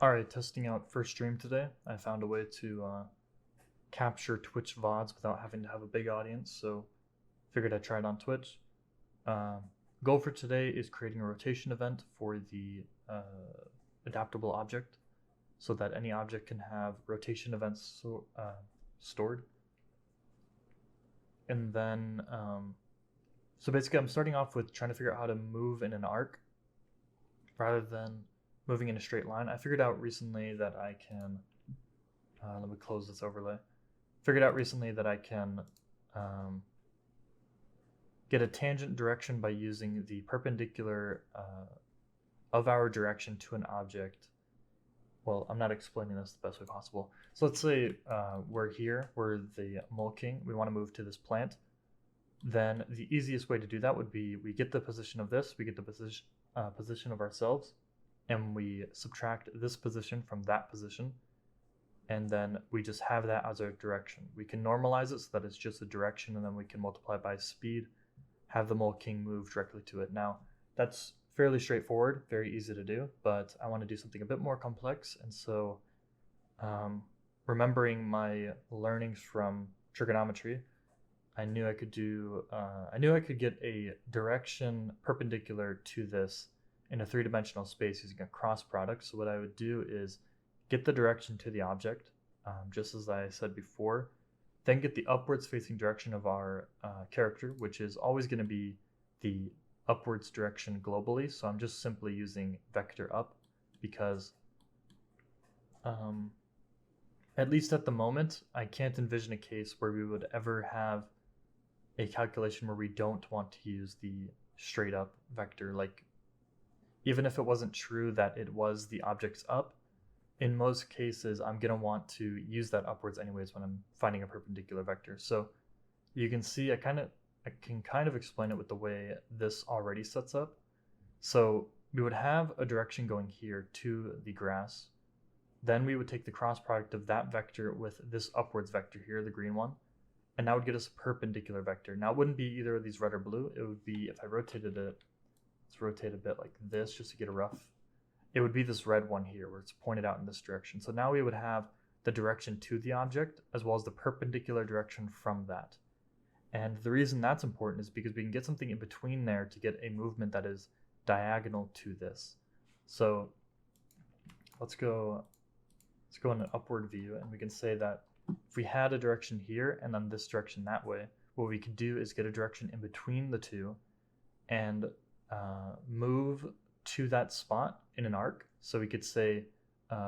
Alright, testing out first stream today. I found a way to capture Twitch VODs without having to have a big audience, so figured I'd try it on Twitch. Goal for today is creating a rotation event for the adaptable object so that any object can have rotation events stored. And then, so basically I'm starting off with trying to figure out how to move in an arc rather than moving in a straight line. I figured out recently that I can, let me close this overlay. Figured out recently that I can get a tangent direction by using the perpendicular of our direction to an object. Well, I'm not explaining this the best way possible. So let's say we're here, we're the mole king, we want to move to this plant. Then the easiest way to do that would be we get the position of this, we get the position of ourselves, and we subtract this position from that position, and then we just have that as our direction. We can normalize it so that it's just a direction, and then we can multiply by speed, have the mole king move directly to it. Now, that's fairly straightforward, very easy to do, but I want to do something a bit more complex, and so remembering my learnings from trigonometry, I knew I could get a direction perpendicular to this in a three-dimensional space using a cross product. So what I would do is get the direction to the object, just as I said before, then get the upwards facing direction of our character, which is always going to be the upwards direction globally. So I'm just simply using vector up because at least at the moment, I can't envision a case where we would ever have a calculation where we don't want to use the straight up vector. Like, even if it wasn't true that it was the object's up, in most cases, I'm going to want to use that upwards anyways when I'm finding a perpendicular vector. So you can see I can kind of explain it with the way this already sets up. So we would have a direction going here to the grass. Then we would take the cross product of that vector with this upwards vector here, the green one, and that would get us a perpendicular vector. Now it wouldn't be either of these red or blue. It would be, if I rotated it, let's rotate a bit like this just to get a rough, it would be this red one here where it's pointed out in this direction. So now we would have the direction to the object as well as the perpendicular direction from that. And the reason that's important is because we can get something in between there to get a movement that is diagonal to this. So let's go in an upward view, and we can say that if we had a direction here and then this direction that way, what we could do is get a direction in between the two and move to that spot in an arc. So we could say,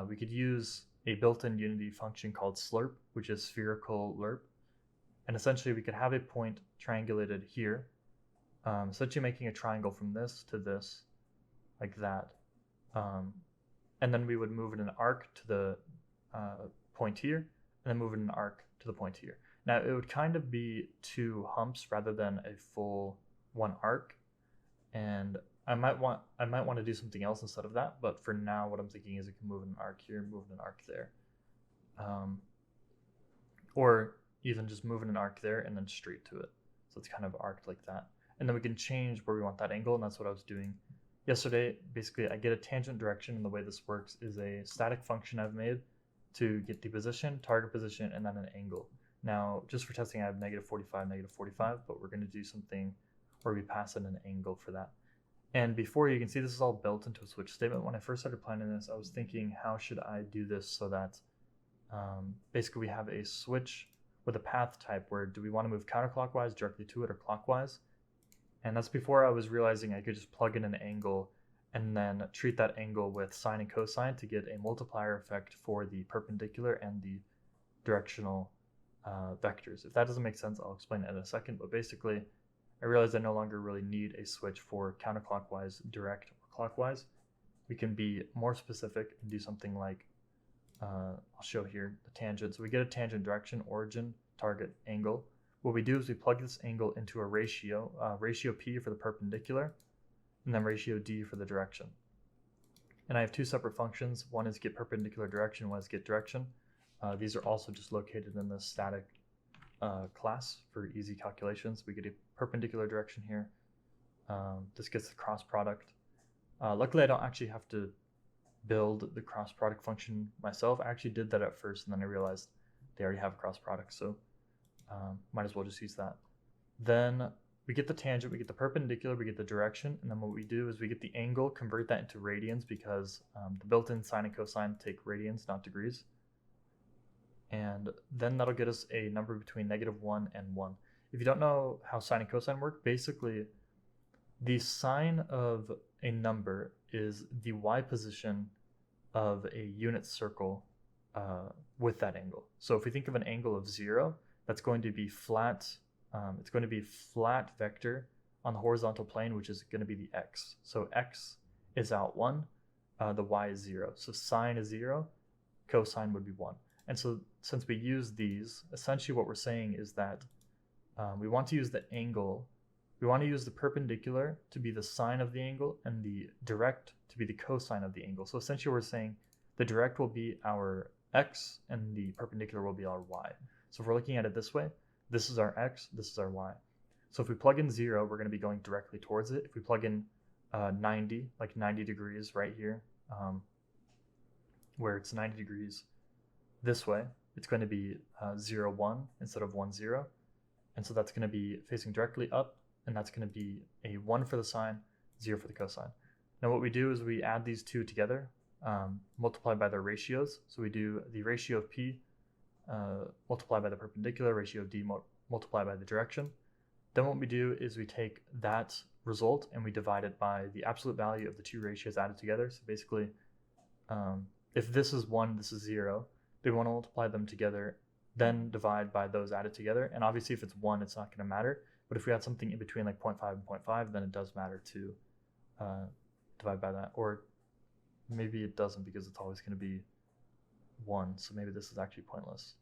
we could use a built-in Unity function called slurp, which is spherical lerp. And essentially we could have a point triangulated here, essentially making a triangle from this to this, like that. And then we would move in an arc to the point here, and then move in an arc to the point here. Now it would kind of be two humps rather than a full one arc, and I might want to do something else instead of that, but for now what I'm thinking is I can move in an arc here, move in an arc there, or even just move in an arc there and then straight to it. So it's kind of arced like that, and then we can change where we want that angle, and that's what I was doing yesterday. Basically I get a tangent direction, and the way this works is a static function I've made to get the position, target position, and then an angle. Now, just for testing, I have negative 45, but we're going to do something where we pass in an angle for that. And before, you can see this is all built into a switch statement. When I first started planning this, I was thinking, how should I do this so that basically we have a switch with a path type where do we want to move counterclockwise directly to it or clockwise? And that's before I was realizing I could just plug in an angle and then treat that angle with sine and cosine to get a multiplier effect for the perpendicular and the directional vectors. If that doesn't make sense, I'll explain it in a second, but basically I realized I no longer really need a switch for counterclockwise, direct, or clockwise. We can be more specific and do something like, I'll show here the tangent. So we get a tangent direction, origin, target, angle. What we do is we plug this angle into a ratio P for the perpendicular, and then ratio D for the direction. And I have two separate functions. One is get perpendicular direction, one is get direction. These are also just located in the static class for easy calculations. We get a perpendicular direction here. This gets the cross product. Luckily, I don't actually have to build the cross product function myself. I actually did that at first, and then I realized they already have a cross product, so might as well just use that. Then we get the tangent, we get the perpendicular, we get the direction, and then what we do is we get the angle, convert that into radians because the built-in sine and cosine take radians, not degrees. And then that'll get us a number between -1 and 1. If you don't know how sine and cosine work, basically the sine of a number is the y position of a unit circle with that angle. So if we think of an angle of 0, that's going to be flat. It's going to be flat vector on the horizontal plane, which is going to be the x. So x is out 1, the y is 0. So sine is 0, cosine would be 1. And so since we use these, essentially what we're saying is that we want to use the angle. We want to use the perpendicular to be the sine of the angle and the direct to be the cosine of the angle. So essentially we're saying the direct will be our x and the perpendicular will be our y. So if we're looking at it this way, this is our x, this is our y. So if we plug in 0, we're going to be going directly towards it. If we plug in 90, like 90 degrees right here, where it's 90 degrees this way, it's going to be 0, 1 instead of 1, 0. And so that's going to be facing directly up, and that's going to be a 1 for the sine, 0 for the cosine. Now what we do is we add these two together, multiply by their ratios. So we do the ratio of p multiplied by the perpendicular, ratio of d multiplied by the direction. Then what we do is we take that result and we divide it by the absolute value of the two ratios added together. So basically, if this is 1, this is 0, we want to multiply them together, then divide by those added together. And obviously if it's 1, it's not going to matter. But if we had something in between like 0.5 and 0.5, then it does matter to divide by that. Or maybe it doesn't because it's always going to be 1. So maybe this is actually pointless.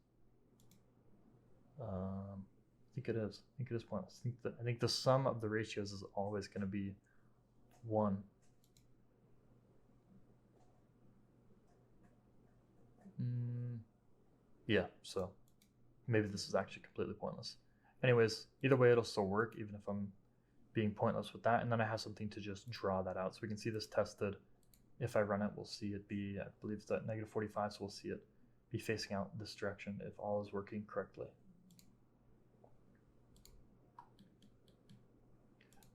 I think it is. I think it is pointless. I think the sum of the ratios is always going to be 1. Yeah, so maybe this is actually completely pointless. Anyways, either way, it'll still work, even if I'm being pointless with that. And then I have something to just draw that out. So we can see this tested. If I run it, we'll see it be, I believe it's at -45, so we'll see it be facing out this direction if all is working correctly.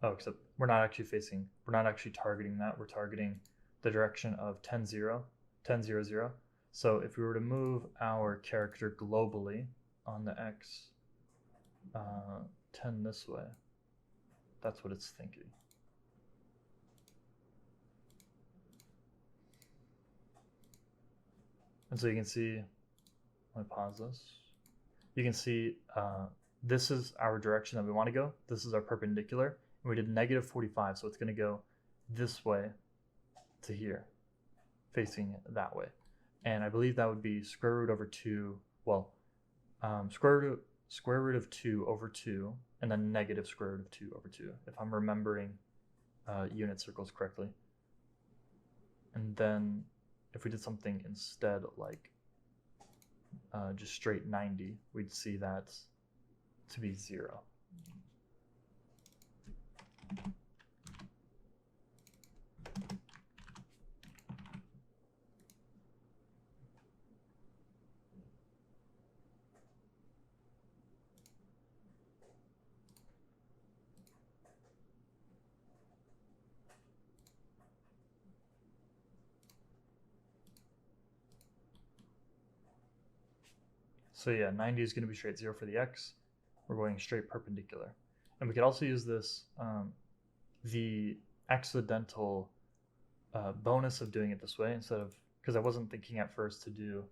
Oh, except we're not actually targeting that. We're targeting the direction of 10, 0, 10, 0, 0. So if we were to move our character globally on the x 10 this way, that's what it's thinking. And so you can see, let me pause this. You can see this is our direction that we want to go. This is our perpendicular. And we did -45, so it's going to go this way to here, facing that way. And I believe that would be square root over 2, well, square root of 2 over 2, and then negative square root of 2 over 2, if I'm remembering unit circles correctly. And then if we did something instead like just straight 90, we'd see that to be 0. So yeah, 90 is going to be straight 0 for the x. We're going straight perpendicular. And we could also use this, the accidental bonus of doing it this way instead of, because I wasn't thinking at first to do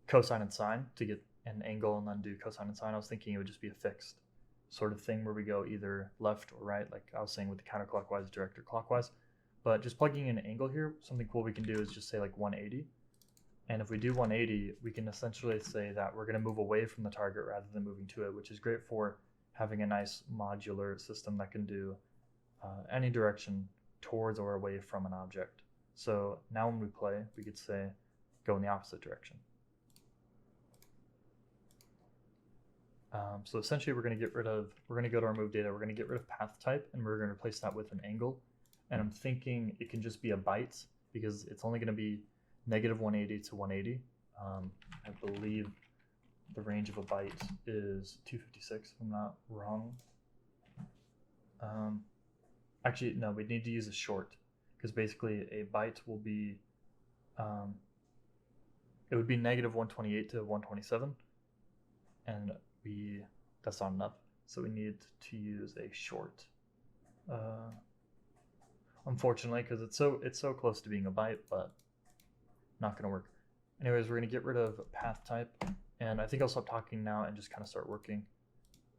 cosine and sine to get an angle and then do cosine and sine. I was thinking it would just be a fixed sort of thing where we go either left or right, like I was saying with the counterclockwise, direct, or clockwise. But just plugging in an angle here, something cool we can do is just say like 180. And if we do 180, we can essentially say that we're going to move away from the target rather than moving to it, which is great for having a nice modular system that can do any direction towards or away from an object. So now when we play, we could say go in the opposite direction. So essentially we're going to go to our move data, we're going to get rid of path type, and we're going to replace that with an angle. and I'm thinking it can just be a byte because it's only going to be negative 180 to 180. I believe the range of a byte is 256, if I'm not wrong. Actually, no, we need to use a short because basically a byte will be, it would be negative 128 to 127, and that's not enough. So we need to use a short. Unfortunately, because it's so close to being a byte, but not gonna work. Anyways, we're gonna get rid of path type, and I think I'll stop talking now and just kind of start working.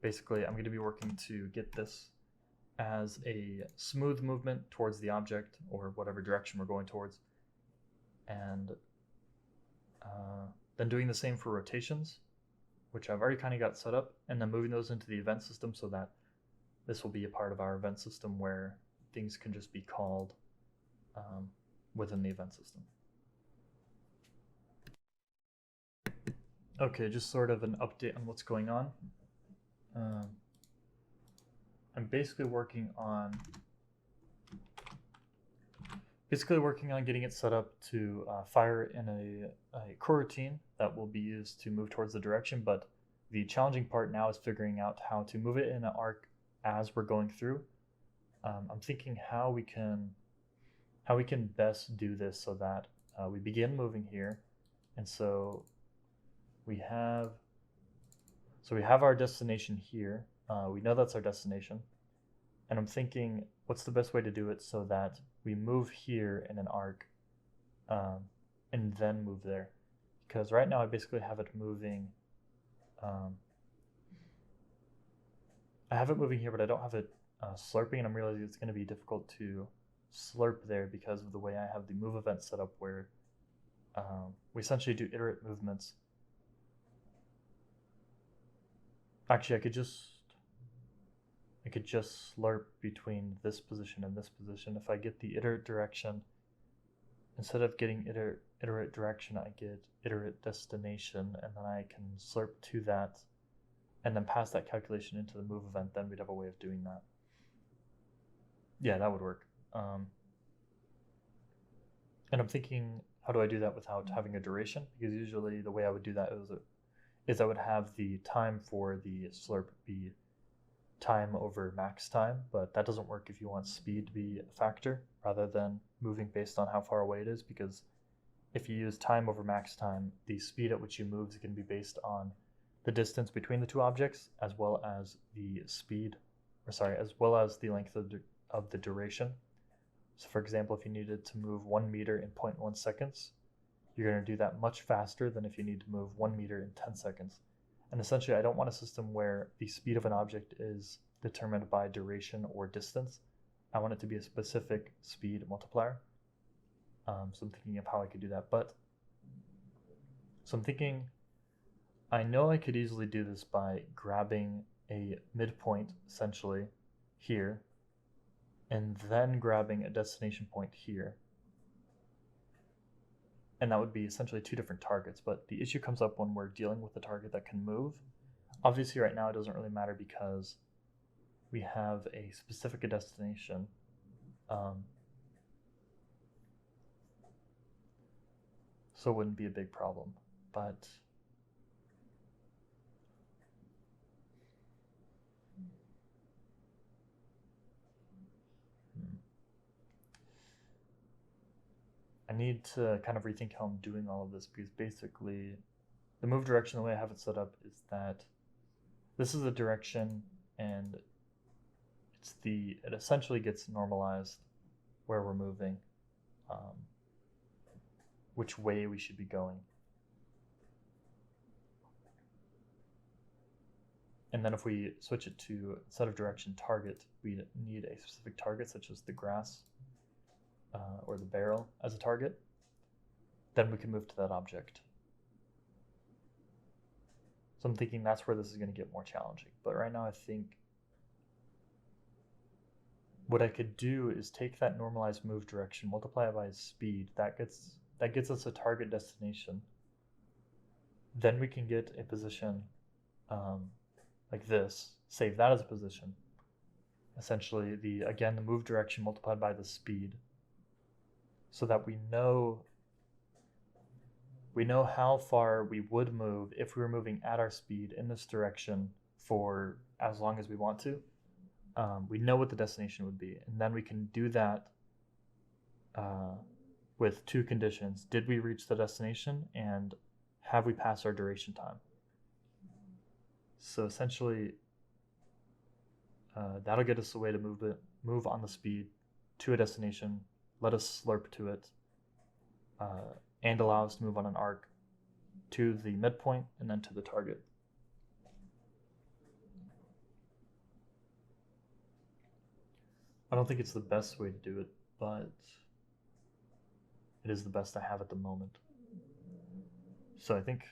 Basically, I'm gonna be working to get this as a smooth movement towards the object or whatever direction we're going towards, and then doing the same for rotations, which I've already kind of got set up, and then moving those into the event system so that this will be a part of our event system where things can just be called within the event system. Okay, just sort of an update on what's going on. I'm basically working on getting it set up to fire in a coroutine that will be used to move towards the direction, but the challenging part now is figuring out how to move it in an arc as we're going through. I'm thinking how we can best do this so that we begin moving here, and so we have our destination here. We know that's our destination, and I'm thinking, what's the best way to do it so that we move here in an arc, and then move there? Because right now I basically have it moving. I have it moving here, but I don't have it slurping, and I'm realizing it's going to be difficult to slurp there because of the way I have the move event set up, where we essentially do iterate movements. Actually, I could just slurp between this position and this position. If I get the iterate direction, instead of getting iterate direction, I get iterate destination, and then I can slurp to that, and then pass that calculation into the move event. Then we'd have a way of doing that. Yeah, that would work. And I'm thinking, how do I do that without having a duration? Because usually the way I would do that is I would have the time for the slurp be time over max time, but that doesn't work if you want speed to be a factor rather than moving based on how far away it is, because if you use time over max time, the speed at which you move is going to be based on the distance between the two objects, as well as the length of the duration. So for example, if you needed to move 1 meter in 0.1 seconds, you're going to do that much faster than if you need to move 1 meter in 10 seconds. And essentially, I don't want a system where the speed of an object is determined by duration or distance. I want it to be a specific speed multiplier. So I'm thinking of how I could do that. So I'm thinking, I know I could easily do this by grabbing a midpoint, essentially, here, and then grabbing a destination point here. And that would be essentially two different targets, but the issue comes up when we're dealing with a target that can move. Obviously right now it doesn't really matter because we have a specific destination. So it wouldn't be a big problem, but I need to kind of rethink how I'm doing all of this, because basically the move direction, the way I have it set up, is that this is the direction, and it essentially gets normalized where we're moving, which way we should be going. And then if we switch it to, instead of direction, target, we need a specific target, such as the grass or the barrel as a target, then we can move to that object. So I'm thinking that's where this is going to get more challenging. But right now I think what I could do is take that normalized move direction, multiply it by speed, that gets us a target destination. Then we can get a position like this, save that as a position, essentially the move direction multiplied by the speed, so that we know how far we would move if we were moving at our speed in this direction for as long as we want to. We know what the destination would be, and then we can do that with two conditions. Did we reach the destination, and have we passed our duration time? So essentially, that'll get us a way to move on the speed to a destination, let us slurp to it, and allow us to move on an arc to the midpoint and then to the target. I don't think it's the best way to do it, but it is the best I have at the moment. So I think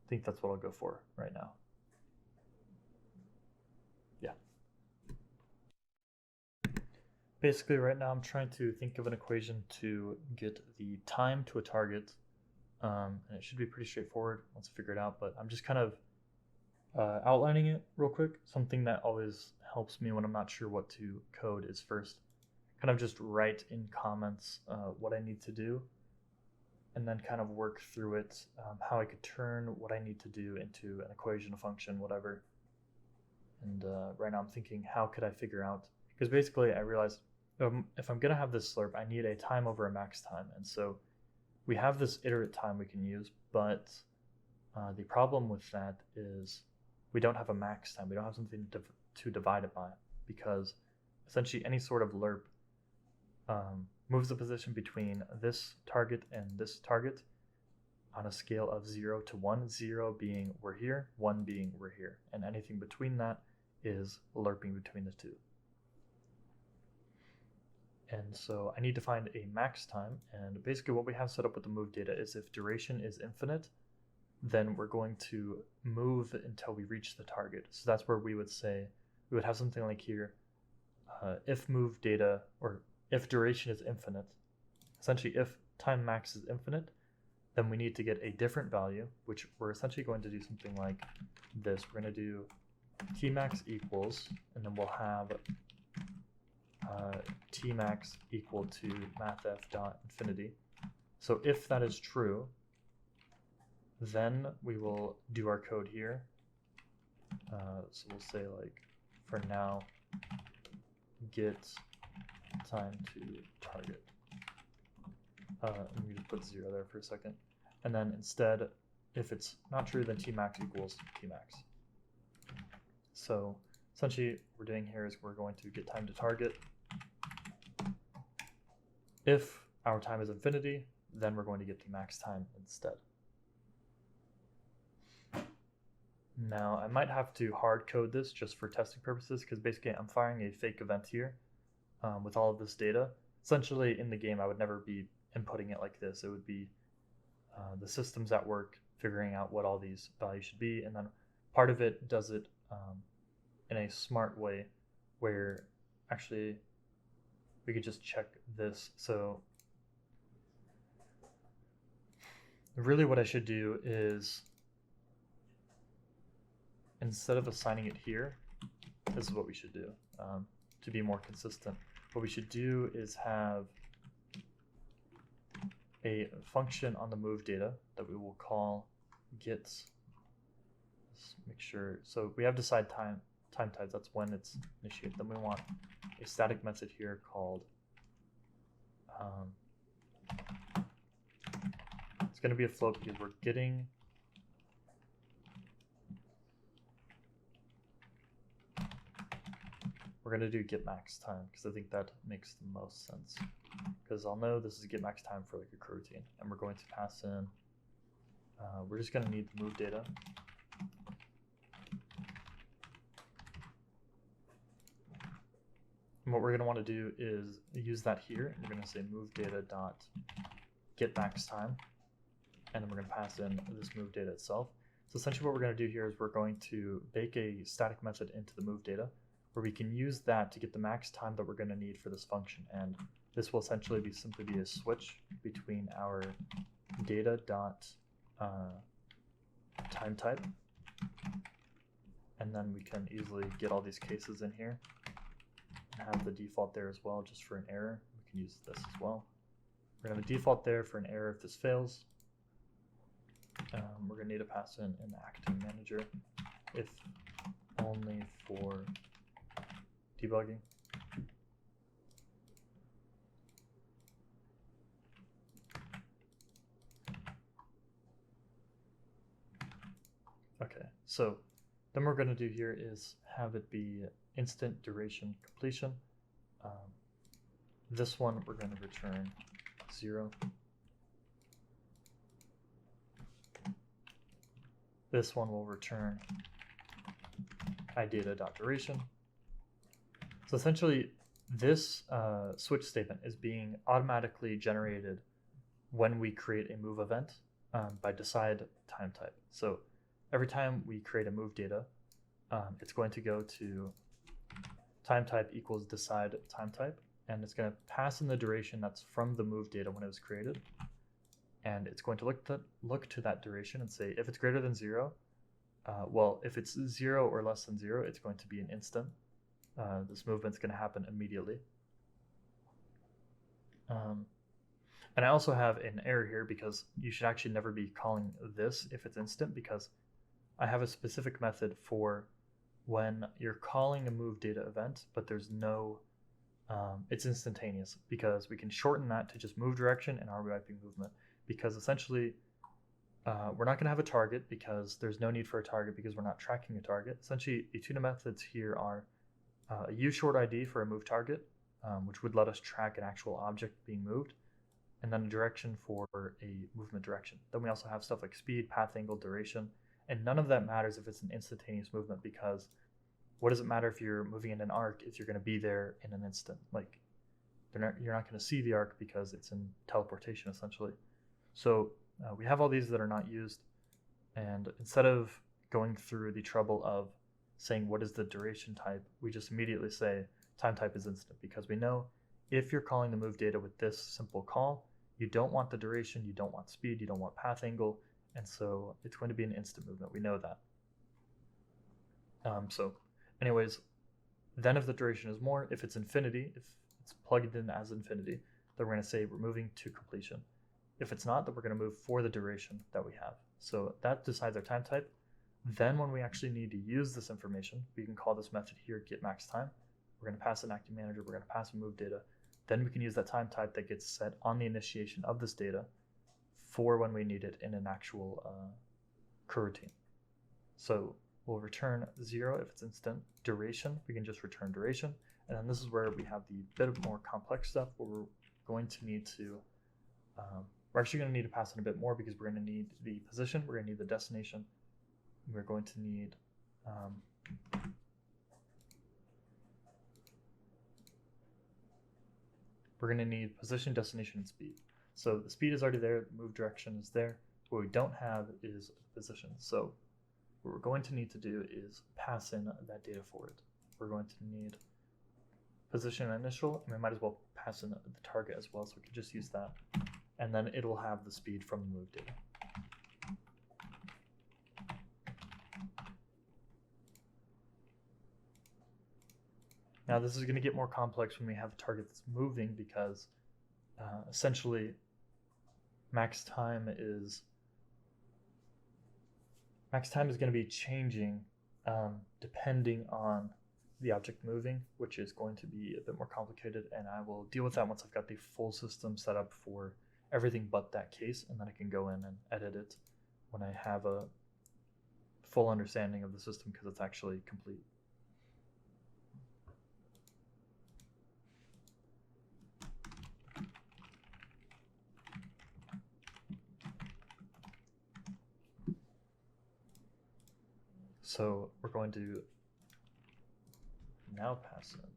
that's what I'll go for right now. Yeah. Basically right now I'm trying to think of an equation to get the time to a target, and it should be pretty straightforward once I figure it out, but I'm just kind of outlining it real quick. Something that always helps me when I'm not sure what to code is first kind of just write in comments what I need to do, and then kind of work through it, how I could turn what I need to do into an equation, a function, whatever. And right now I'm thinking, how could I figure out, because basically I realized if I'm gonna have this slurp, I need a time over a max time, and so we have this iterate time we can use, but the problem with that is we don't have a max time. We don't have something to divide it by, because essentially any sort of lerp moves the position between this target and this target on a scale of 0 to 1, 0 being we're here, 1 being we're here, and anything between that is lerping between the two. And so I need to find a max time, and basically what we have set up with the move data is if duration is infinite, then we're going to move until we reach the target. So that's where we would say, we would have something like here, if move data, or if duration is infinite, essentially if time max is infinite, then we need to get a different value, which we're essentially going to do something like this. We're going to do tmax equals, and then we'll have tmax equal to mathf dot infinity. So if that is true, then we will do our code here. So we'll say, like, for now, get time to target. Let me just put 0 there for a second. And then instead, if it's not true, then tmax equals tmax. So essentially what we're doing here is we're going to get time to target. If our time is infinity, then we're going to get the max time instead. Now I might have to hard code this just for testing purposes, because basically I'm firing a fake event here with all of this data. Essentially in the game I would never be inputting it like this. It would be the systems at work figuring out what all these values should be, and then part of it does it in a smart way where actually we could just check this. So really what I should do is, instead of assigning it here, this is what we should do to be more consistent. What we should do is have a function on the move data that we will call get. Let's make sure. So we have decide time types. That's when it's initiated. Then we want a static method here called it's going to be a float because we're getting we're going to do get max time, because I think that makes the most sense, because I'll know this is get max time for like a coroutine, and we're going to pass in we're just going to need the move data. And what we're going to want to do is use that here, and we're going to say move data dot get max time, and then we're going to pass in this move data itself. So essentially what we're going to do here is we're going to bake a static method into the move data, where we can use that to get the max time that we're going to need for this function. And this will essentially simply be a switch between our data dot time type, and then we can easily get all these cases in here. have the default there as well, just for an error. We can use this as well. We're gonna have a default there for an error if this fails. We're gonna need to pass in an acting manager if only for debugging. Okay, so then we're going to do here is have it be instant duration completion. This one we're going to return 0. This one will return idata.duration. So essentially, this switch statement is being automatically generated when we create a move event by decide time type. So every time we create a move data, it's going to go to time type equals decide time type, and it's going to pass in the duration that's from the move data when it was created. And it's going to look to that duration and say, if it's greater than 0, well, if it's 0 or less than 0, it's going to be an instant. This movement's going to happen immediately. And I also have an error here because you should actually never be calling this if it's instant, because I have a specific method for when you're calling a move data event, but there's no, it's instantaneous, because we can shorten that to just move direction and arm wiping movement, because essentially we're not going to have a target because there's no need for a target because we're not tracking a target. Essentially, the tuna methods here are a useShortID for a move target, which would let us track an actual object being moved, and then a direction for a movement direction. Then we also have stuff like speed, path angle, duration, and none of that matters if it's an instantaneous movement, because what does it matter if you're moving in an arc if you're going to be there in an instant? Like, you're not going to see the arc because it's in teleportation essentially. So we have all these that are not used, and instead of going through the trouble of saying what is the duration type, we just immediately say time type is instant, because we know if you're calling the move data with this simple call, you don't want the duration, you don't want speed, you don't want path angle, and so it's going to be an instant movement. We know that. So anyways, then if the duration is more, if it's infinity, if it's plugged in as infinity, then we're going to say we're moving to completion. If it's not, then we're going to move for the duration that we have. So that decides our time type. Then when we actually need to use this information, we can call this method here, get max time. We're going to pass an acting manager, we're going to pass a move data. Then we can use that time type that gets set on the initiation of this data for when we need it in an actual coroutine. So we'll return 0 if it's instant. Duration, we can just return duration. And then this is where we have the bit of more complex stuff where we're going to need to, we're actually going to need to pass in a bit more, because we're going to need the position, we're going to need the destination, we're going to need position, destination, and speed. So the speed is already there, the move direction is there. What we don't have is position. So what we're going to need to do is pass in that data for it. We're going to need position initial, and we might as well pass in the target as well, so we can just use that. And then it'll have the speed from the move data. Now this is going to get more complex when we have a target that's moving, because essentially max time is going to be changing depending on the object moving, which is going to be a bit more complicated, and I will deal with that once I've got the full system set up for everything but that case, and then I can go in and edit it when I have a full understanding of the system, because it's actually complete. So we're going to now pass in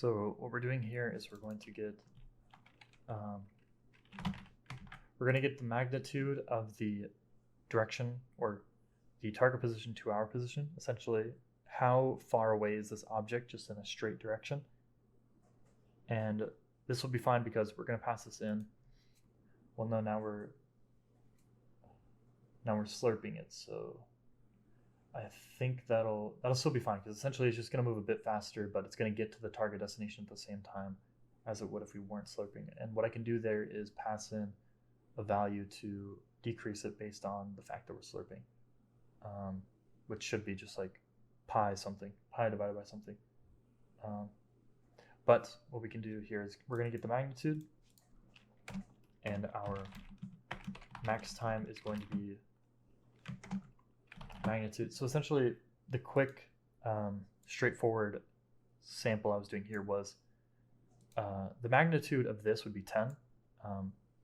So what we're doing here is we're going to get the magnitude of the direction or the target position to our position. Essentially, how far away is this object just in a straight direction? And this will be fine because we're going to pass this in. Well, no, now we're slurping it, so I think that'll still be fine because essentially it's just going to move a bit faster, but it's going to get to the target destination at the same time as it would if we weren't slurping. And what I can do there is pass in a value to decrease it based on the fact that we're slurping, which should be just like pi divided by something. But what we can do here is we're going to get the magnitude, and our max time is going to be magnitude. So essentially, the quick, straightforward sample I was doing here was the magnitude of this would be 10.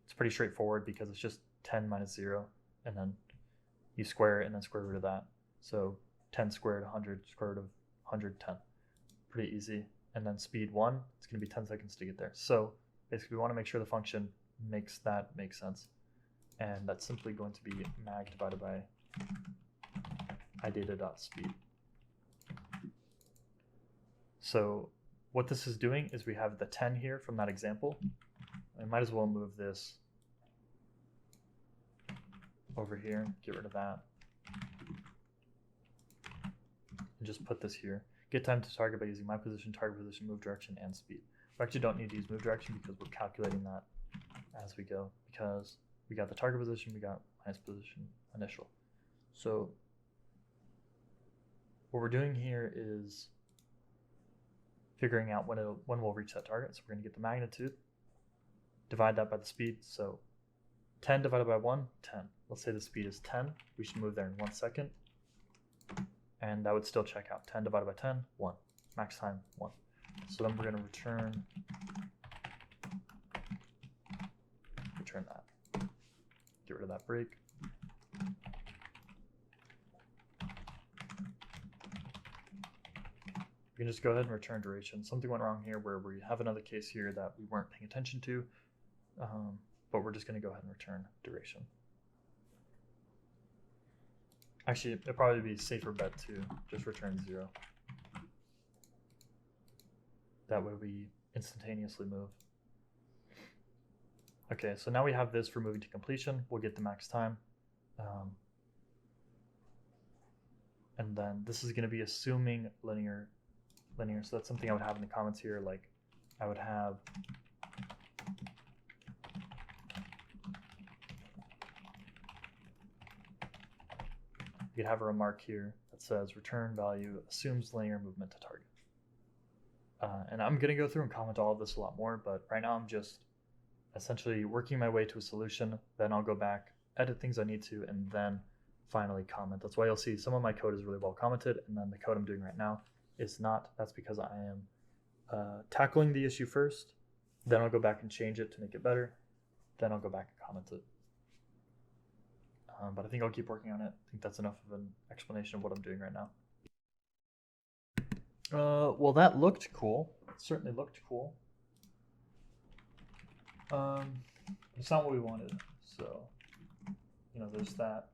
It's pretty straightforward because it's just 10 minus 0, and then you square it and then square root of that. So 10 squared, 100, square root of 110. Pretty easy. And then speed 1, it's going to be 10 seconds to get there. So basically, we want to make sure the function makes that make sense. And that's simply going to be mag divided by idata.speed. So what this is doing is we have the 10 here from that example. I might as well move this over here, get rid of that, and just put this here. Get time to target by using my position, target position, move direction, and speed. We actually don't need to use move direction because we're calculating that as we go, because we got the target position, we got minus position initial. So what we're doing here is figuring out when we'll reach that target. So we're going to get the magnitude, divide that by the speed. So 10 divided by 1, 10. Let's say the speed is 10. We should move there in 1 second. And that would still check out. 10 divided by 10, 1. Max time, 1. So then we're going to return that. Get rid of that break. We can just go ahead and return duration. Something went wrong here where we have another case here that we weren't paying attention to, but we're just going to go ahead and return duration. Actually, it'd probably be a safer bet to just return 0. That way we instantaneously move. Okay, so now we have this for moving to completion. We'll get the max time. And then this is going to be assuming linear. So that's something I would have in the comments here. Like I would have you could have a remark here that says return value assumes linear movement to target. And I'm going to go through and comment all of this a lot more, but right now I'm just essentially working my way to a solution. Then I'll go back, edit things I need to, and then finally comment. That's why you'll see some of my code is really well commented, and then the code I'm doing right now is not. That's because I am tackling the issue first, then I'll go back and change it to make it better, then I'll go back and comment it. But I think I'll keep working on it. I think that's enough of an explanation of what I'm doing right now. Well, that looked cool. It certainly looked cool. It's not what we wanted, so there's that.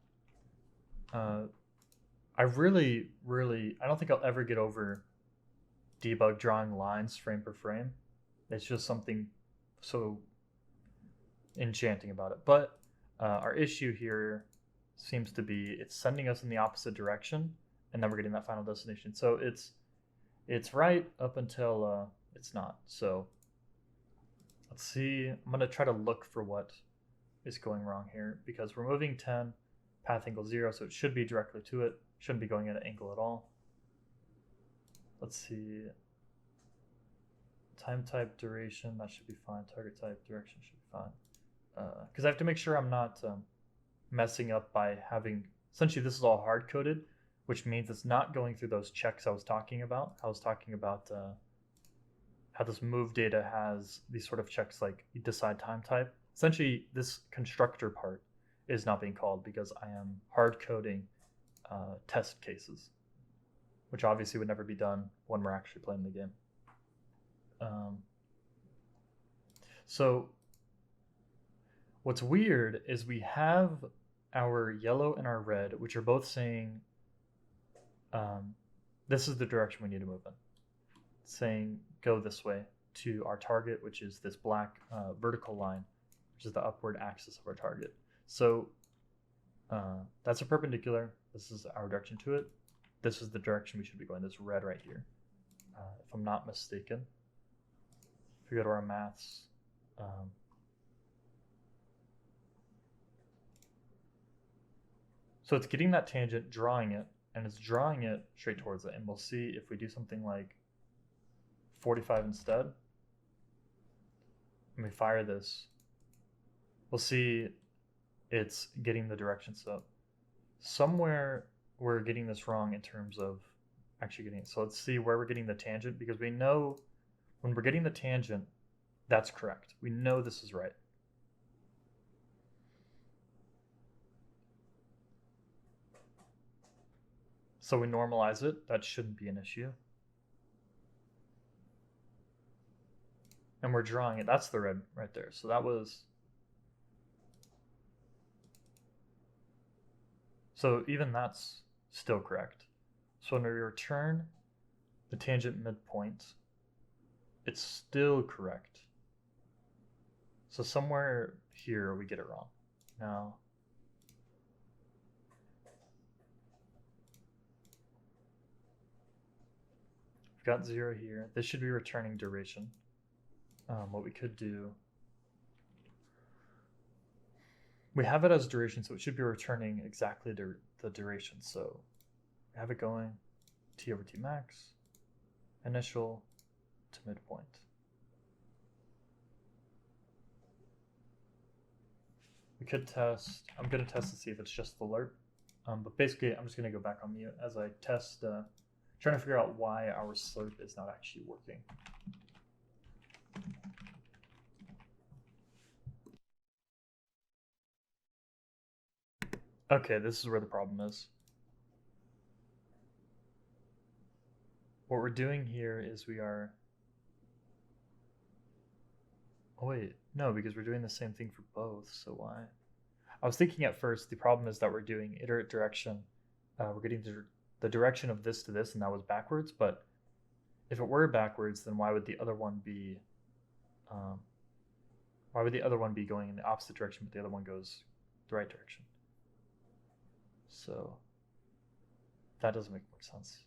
I really, I don't think I'll ever get over debug drawing lines frame per frame. It's just something so enchanting about it. But our issue here seems to be it's sending us in the opposite direction, and then we're getting that final destination. So it's right up until it's not. So let's see. I'm going to try to look for what is going wrong here, because we're moving 10, path angle 0, so it should be directly to it. Shouldn't be going at an angle at all. Let's see. Time type duration, that should be fine. Target type direction should be fine. Because I have to make sure I'm not messing up by having, essentially this is all hard coded, which means it's not going through those checks I was talking about. I was talking about how this move data has these sort of checks like decide time type. Essentially, this constructor part is not being called because I am hard coding test cases, which obviously would never be done when we're actually playing the game. So what's weird is we have our yellow and our red, which are both saying this is the direction we need to move in. It's saying go this way to our target, which is this black vertical line, which is the upward axis of our target. So that's a perpendicular. This is our direction to it. This is the direction we should be going, this red right here. If I'm not mistaken. If we go to our maths, so it's getting that tangent, drawing it, and it's drawing it straight towards it. And we'll see if we do something like 45 instead, and we fire this, we'll see it's getting the direction. So somewhere we're getting this wrong in terms of actually getting it. So let's see where we're getting the tangent, because we know when we're getting the tangent, that's correct. We know this is right. So we normalize it. That shouldn't be an issue. And we're drawing it. That's the red right there. So that was... So even that's still correct. So when we return the tangent midpoint, it's still correct. So somewhere here we get it wrong. Now, we've got 0 here. This should be returning duration. What we could do, we have it as duration, so it should be returning exactly the duration. So we have it going t over t max, initial to midpoint. We could test, I'm going to test to see if it's just the lerp, but basically I'm just going to go back on mute as I test, trying to figure out why our slurp is not actually working. Okay, this is where the problem is. What we're doing here is we are... Oh wait, no, because we're doing the same thing for both, so why? I was thinking at first the problem is that we're doing iterate direction. We're getting the direction of this to this, and that was backwards, but if it were backwards, then why would the other one be... why would the other one be going in the opposite direction, but the other one goes the right direction? So that doesn't make more sense.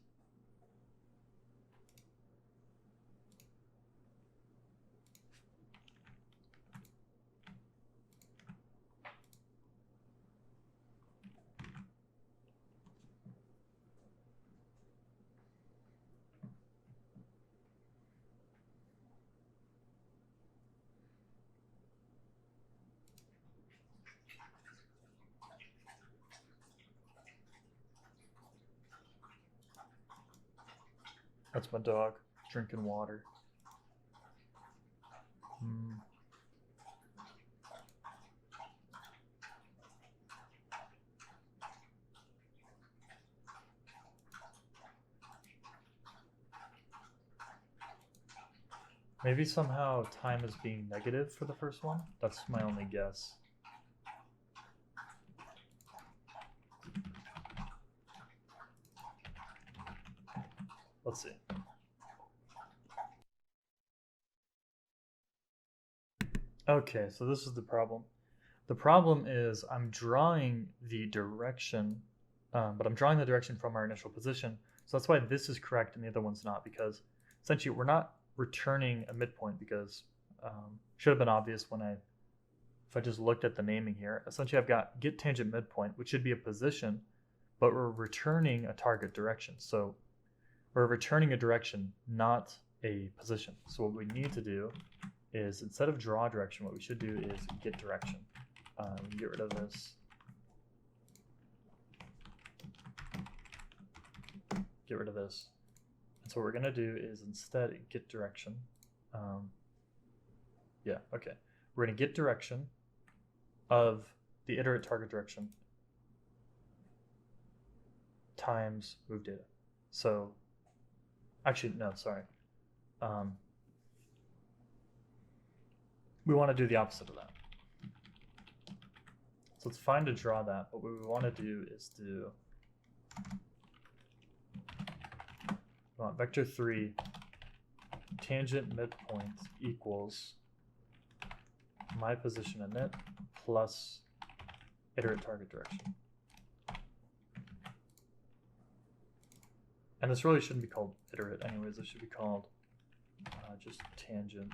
That's my dog drinking water. Maybe somehow time is being negative for the first one. That's my only guess. Let's see. Okay, so this is the problem. The problem is I'm drawing the direction, but I'm drawing the direction from our initial position. So that's why this is correct and the other one's not, because essentially we're not returning a midpoint, because should have been obvious when if I just looked at the naming here. Essentially I've got get tangent midpoint, which should be a position, but we're returning a target direction. So we're returning a direction, not a position. So what we need to do is, instead of draw direction, what we should do is get direction. Get rid of this. Get rid of this. And so what we're going to do is instead get direction. Yeah, okay. We're going to get direction of the iterate target direction times move data. So actually, no, sorry. we want to do the opposite of that. So it's fine to draw that, but what we want to do is we want vector 3 tangent midpoint equals my position in it plus iterate target direction. And this really shouldn't be called iterate anyways, it should be called just tangent.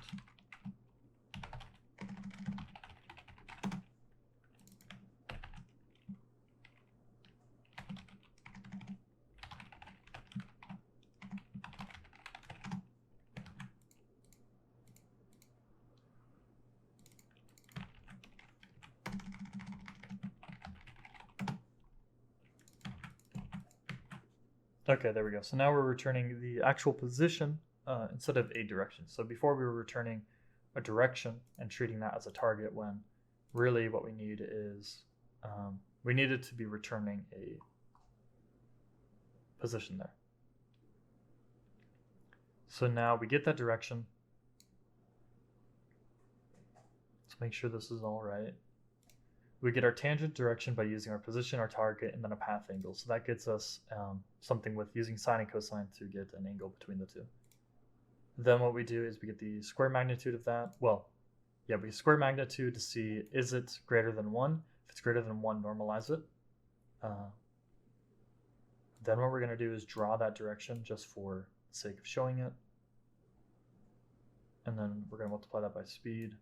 Okay, there we go. So now we're returning the actual position instead of a direction. So before we were returning a direction and treating that as a target, when really what we need is we needed to be returning a position there. So now we get that direction. Let's make sure this is all right. We get our tangent direction by using our position, our target, and then a path angle. So that gets us something with using sine and cosine to get an angle between the two. Then what we do is we get the square magnitude of that. Well, yeah, we square magnitude to see, is it greater than 1? If it's greater than 1, normalize it. Then what we're going to do is draw that direction just for the sake of showing it. And then we're going to multiply that by speed.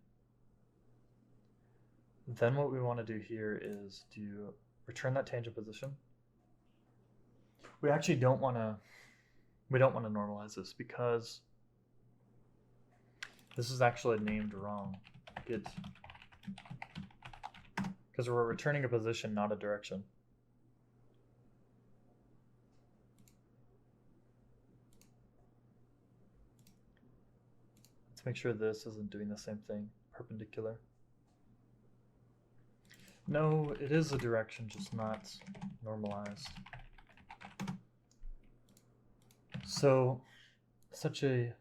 Then what we want to do here is to return that tangent position. We actually don't want to normalize this because this is actually named wrong. Because we're returning a position, not a direction. Let's make sure this isn't doing the same thing, perpendicular. No, it is a direction, just not normalized. So, such a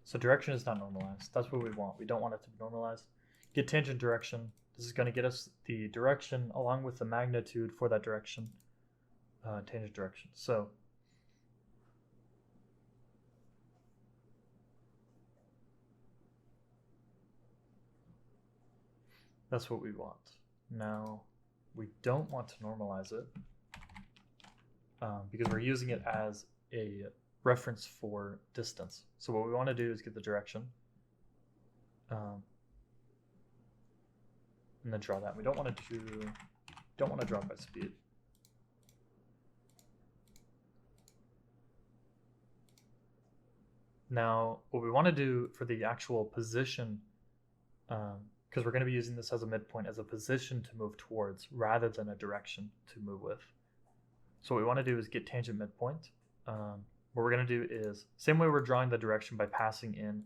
So direction is not normalized. That's what we want. We don't want it to be normalized. Get tangent direction. This is going to get us the direction along with the magnitude for that direction, tangent direction. So that's what we want. Now we don't want to normalize it because we're using it as a reference for distance. So what we want to do is get the direction and then draw that. We don't want to draw it by speed. Now what we want to do for the actual position, because we're going to be using this as a midpoint, as a position to move towards rather than a direction to move with. So what we want to do is get tangent midpoint. What we're going to do is, same way we're drawing the direction by passing in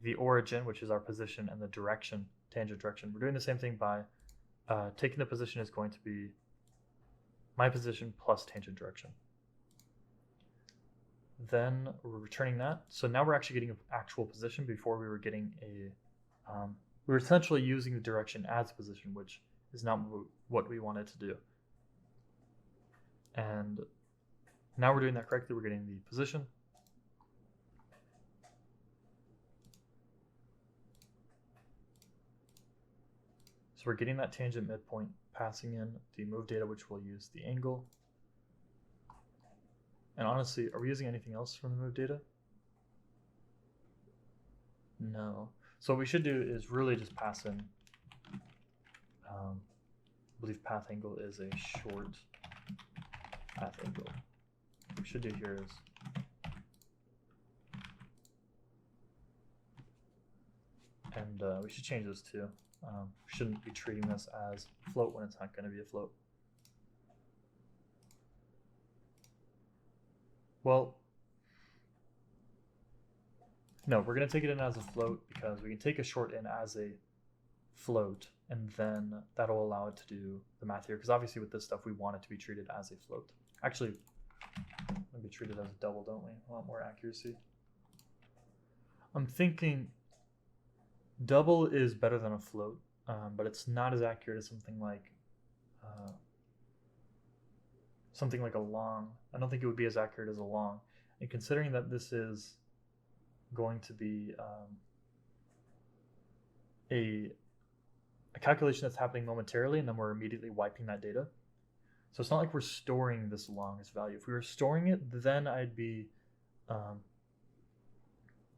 the origin, which is our position, and the direction, tangent direction. We're doing the same thing by taking the position is going to be my position plus tangent direction. Then we're returning that. So now we're actually getting an actual position. Before we were getting we were essentially using the direction as position, which is not what we wanted to do. And now we're doing that correctly. We're getting the position. So we're getting that tangent midpoint, passing in the move data, which will use the angle. And honestly, are we using anything else from the move data? No. So what we should do is really just pass in, I believe path angle is a short path angle. What we should do here is, and we should change this too. We shouldn't be treating this as float when it's not going to be a float. Well, No, we're going to take it in as a float because we can take a short in as a float, and then that'll allow it to do the math here. Because obviously with this stuff, we want it to be treated as a float. Actually, maybe treat it as a double, don't we? A lot more accuracy. I'm thinking double is better than a float, but it's not as accurate as something like a long. I don't think it would be as accurate as a long. And considering that this is going to be a calculation that's happening momentarily, and then we're immediately wiping that data. So it's not like we're storing this long as value. If we were storing it, then I'd be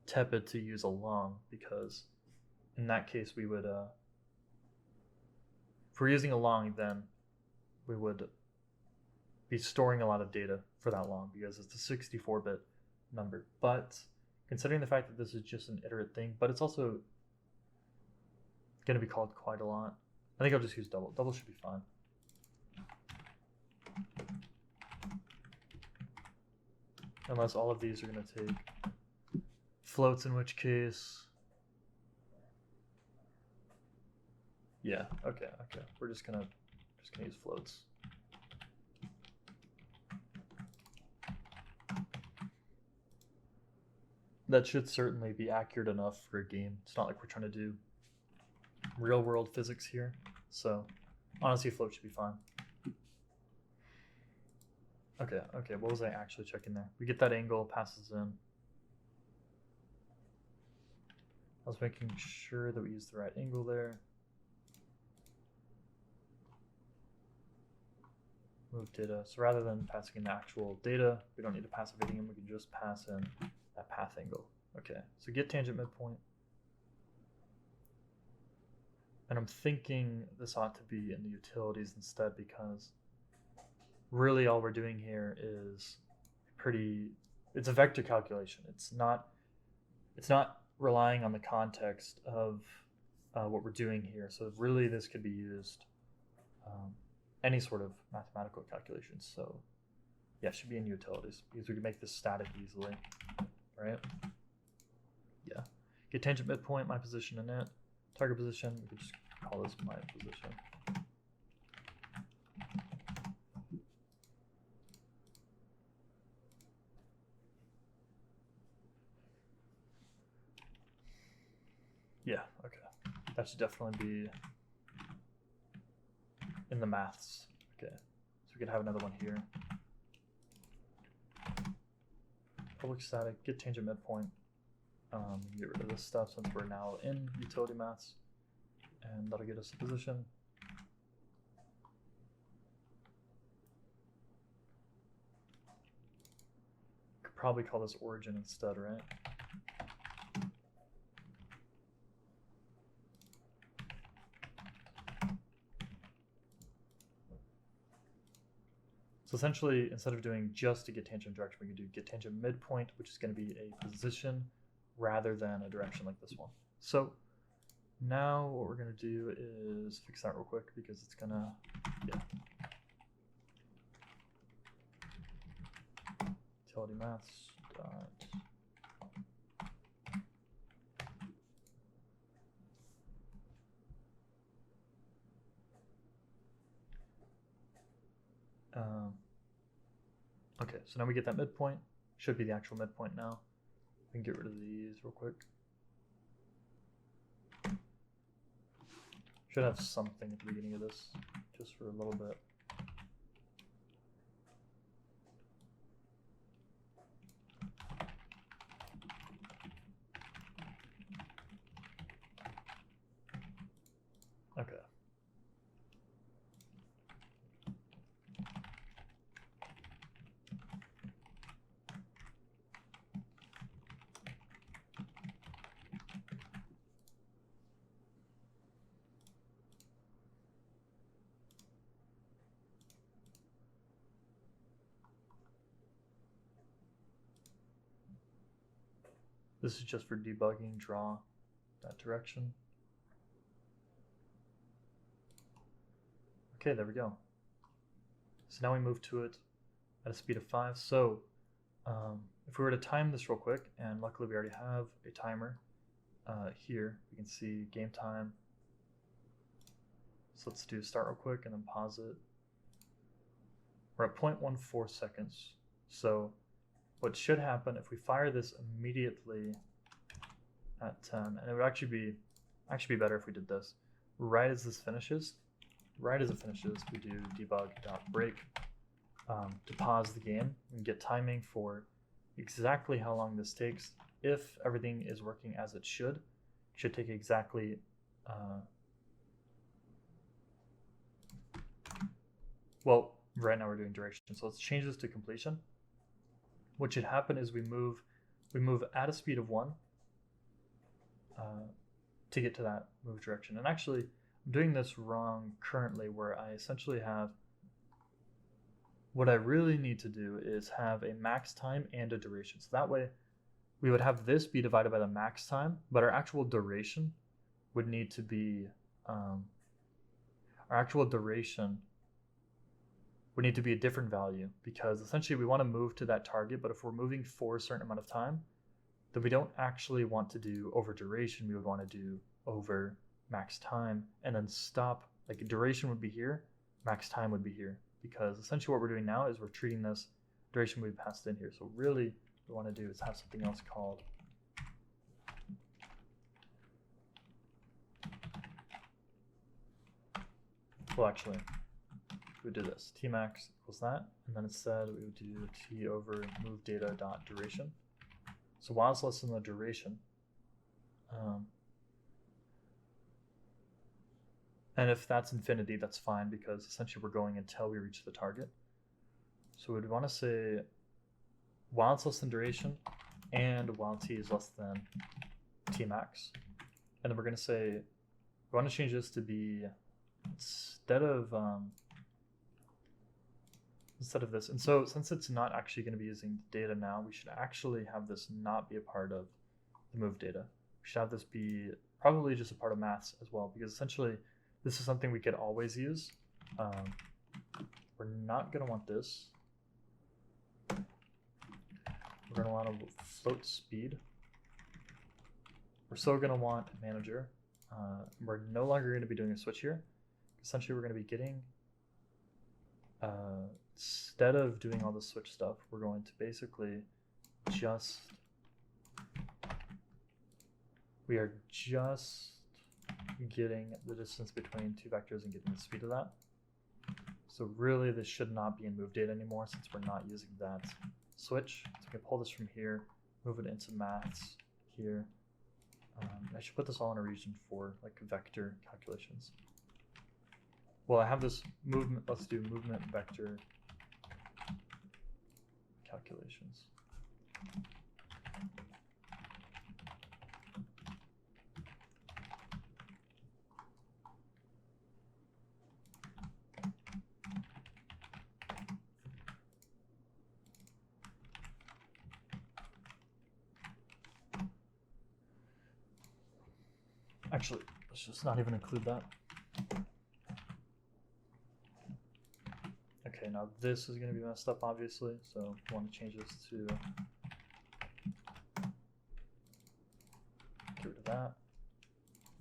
tepid to use a long, because in that case we would, if we're using a long, then we would be storing a lot of data for that long because it's a 64-bit number. But considering the fact that this is just an iterate thing, but it's also going to be called quite a lot, I think I'll just use double. Double should be fine. Unless all of these are going to take floats, in which case, yeah, okay. We're just gonna use floats. That should certainly be accurate enough for a game. It's not like we're trying to do real world physics here. So honestly, float should be fine. Okay, what was I actually checking there? We get that angle, passes in. I was making sure that we use the right angle there. Move data. So rather than passing in the actual data, we don't need to pass everything in, we can just pass in that path angle. Okay, so get tangent midpoint. And I'm thinking this ought to be in the utilities instead, because really all we're doing here is it's a vector calculation. It's not relying on the context of what we're doing here. So really this could be used any sort of mathematical calculations. So yeah, it should be in utilities because we can make this static easily, right? Yeah. Get tangent midpoint, my position in it. Target position, we could just call this my position. Yeah, okay. That should definitely be in the maths. Okay, so we could have another one here. Public static, get tangent midpoint. Get rid of this stuff since we're now in utility maths. And that'll get us a position. Could probably call this origin instead, right? So essentially, instead of doing just a get tangent direction, we can do get tangent midpoint, which is going to be a position rather than a direction like this one. So now what we're going to do is fix that real quick because it's going to, yeah. Utility maths dot okay, so now we get that midpoint. Should be the actual midpoint now. We can get rid of these real quick. Should have something at the beginning of this, just for a little bit. Okay. This is just for debugging, draw that direction. Okay, there we go. So now we move to it at a speed of 5. So if we were to time this real quick, and luckily we already have a timer here, we can see game time. So let's do start real quick and then pause it. We're at 0.14 seconds. So what should happen if we fire this immediately at 10, and it would actually be better if we did this. Right as this finishes, we do debug.break to pause the game and get timing for exactly how long this takes. If everything is working as it should take exactly well, right now we're doing duration, so let's change this to completion. What should happen is we move at a speed of 1 to get to that move direction. And actually, I'm doing this wrong currently, where I essentially have, what I really need to do is have a max time and a duration. So that way we would have this be divided by the max time, but our actual duration would need to be, a different value, because essentially we want to move to that target, but if we're moving for a certain amount of time, then we don't actually want to do over duration. We would want to do over max time and then stop. Like duration would be here, max time would be here, because essentially what we're doing now is we're treating this duration we passed in here. So really what we want to do is have something else called actually we would do this, tmax equals that, and then instead we would do t over move data dot duration. So while it's less than the duration, and if that's infinity, that's fine, because essentially we're going until we reach the target. So we'd want to say while it's less than duration and while t is less than tmax, and then we're going to say we want to change this to be instead of this. And so since it's not actually going to be using data now, we should actually have this not be a part of the move data. We should have this be probably just a part of maths as well, because essentially this is something we could always use. We're not going to want this. We're going to want to float speed. We're still going to want manager. We're no longer going to be doing a switch here. Essentially we're going to be getting, instead of doing all the switch stuff, we're going to basically just, we are just getting the distance between two vectors and getting the speed of that. So really this should not be in move data anymore, since we're not using that switch. So we can pull this from here, move it into maths here. I should put this all in a region for like vector calculations. Well, I have this movement, let's do movement vector calculations. Actually, let's just not even include that. Okay, now this is going to be messed up, obviously, so I want to change this to get rid of that,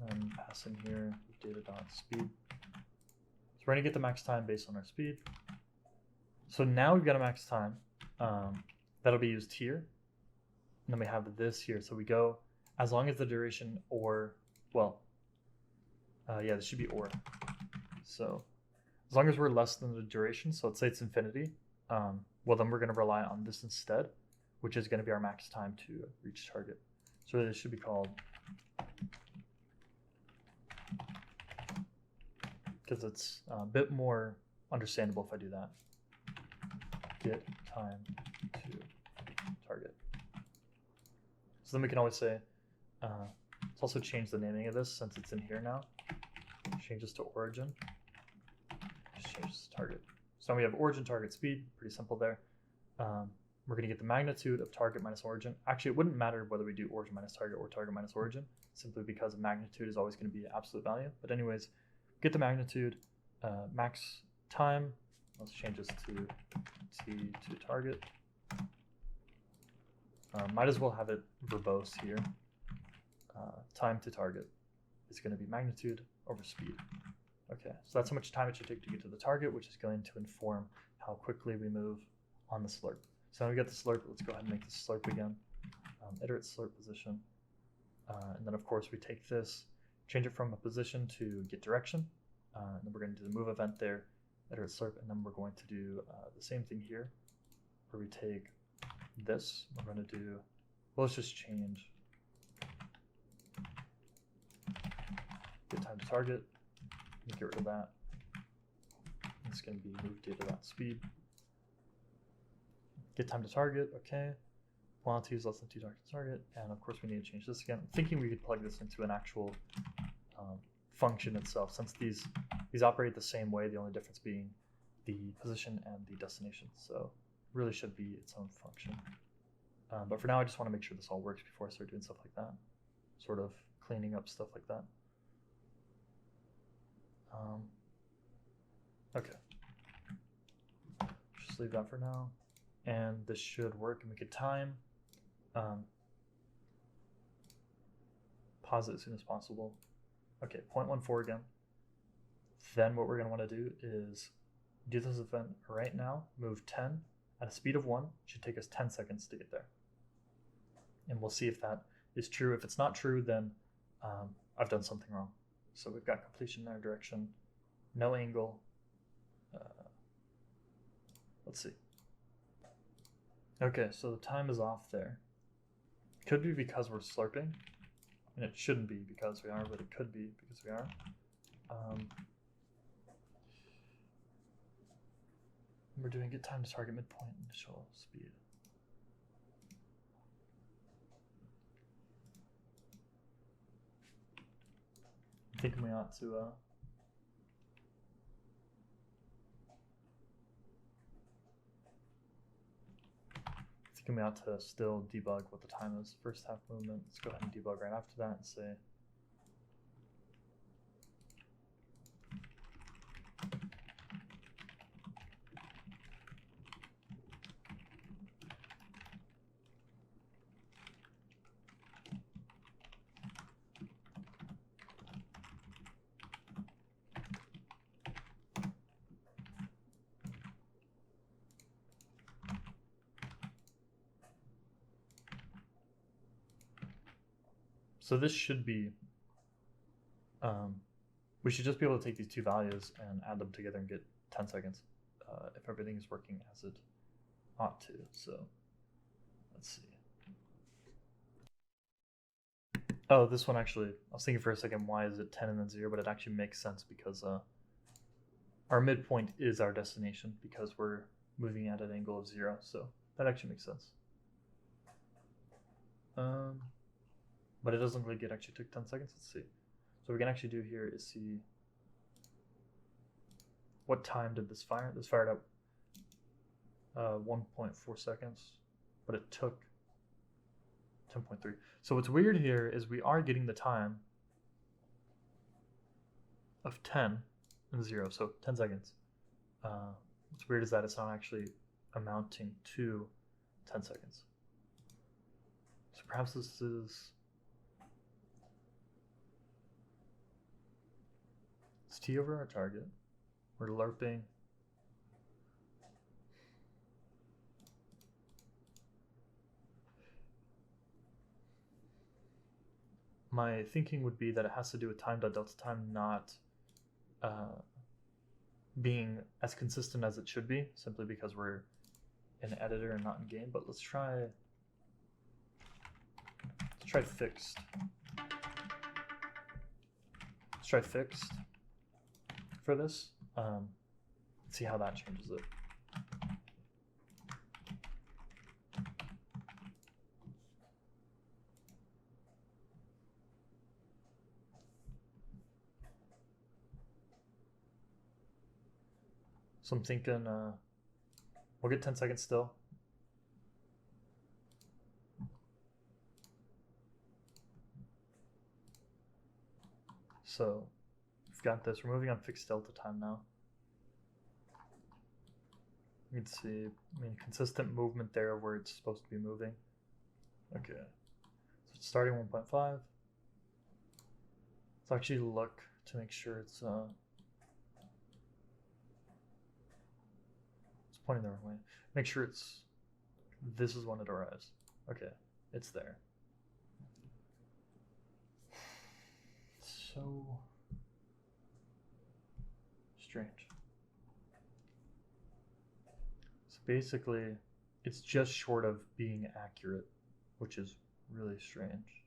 and pass in here data.speed. So we're going to get the max time based on our speed. So now we've got a max time that'll be used here, and then we have this here. So we go as long as the duration, or well, yeah, this should be or. So as long as we're less than the duration, so let's say it's infinity, well then we're going to rely on this instead, which is going to be our max time to reach target. So this should be called, because it's a bit more understandable if I do that, get time to target. So then we can always say, let's also change the naming of this since it's in here now. Change this to origin. Just change this to target. So now we have origin, target, speed. Pretty simple there. We're going to get the magnitude of target minus origin. Actually, it wouldn't matter whether we do origin minus target or target minus origin, simply because magnitude is always going to be absolute value. But anyways, get the magnitude, max time. Let's change this to t to target. Might as well have it verbose here. Time to target is going to be magnitude over speed. Okay, so that's how much time it should take to get to the target, which is going to inform how quickly we move on the slurp. So now we got the slurp, let's go ahead and make the slurp again. Iterate slurp position. And then of course we take this, change it from a position to get direction. And then we're going to do the move event there, iterate slurp, and then we're going to do the same thing here, where we take this, we're going to do, well, let's just change get time to target, get rid of that. It's going to be move data.speed. Get time to target, okay. Quantity is less than 2 targets to target, and of course we need to change this again. I'm thinking we could plug this into an actual function itself, since these operate the same way, the only difference being the position and the destination. So it really should be its own function. But for now, I just want to make sure this all works before I start doing stuff like that, sort of cleaning up stuff like that. Okay, just leave that for now, and this should work. And we could time pause it as soon as possible. Okay, 0.14 again. Then what we're going to want to do is do this event right now, move 10 at a speed of 1. It should take us 10 seconds to get there. And we'll see if that is true. If it's not true, then I've done something wrong. So we've got completion in our direction, no angle. Let's see. Okay, so the time is off there. Could be because we're slurping, and it shouldn't be because we are, but it could be because we are. We're doing get time to target midpoint initial speed. I'm thinking we ought to still debug what the time is. First half movement. Let's go ahead and debug right after that and say so this should be, we should just be able to take these two values and add them together and get 10 seconds if everything is working as it ought to. So let's see. Oh, this one actually, I was thinking for a second, why is it 10 and then 0? But it actually makes sense because our midpoint is our destination because we're moving at an angle of 0. So that actually makes sense. But it doesn't look like it actually took 10 seconds. Let's see. So what we can actually do here is see what time did this fire. This fired up 1.4 seconds, but it took 10.3. So what's weird here is we are getting the time of 10 and 0, so 10 seconds. What's weird is that it's not actually amounting to 10 seconds. So perhaps this is T over our target. We're lerping. My thinking would be that it has to do with time.delta time not being as consistent as it should be, simply because we're in editor and not in game. But let's try fixed. Let's try fixed for this. See how that changes it. So I'm thinking we'll get 10 seconds still. So we've got this. We're moving on fixed delta time now. You can see, consistent movement there where it's supposed to be moving. Okay, so it's starting 1.5. Let's actually look to make sure it's pointing the wrong way. Make sure this is when it arrives. Okay, it's there. So strange. So basically, it's just short of being accurate, which is really strange.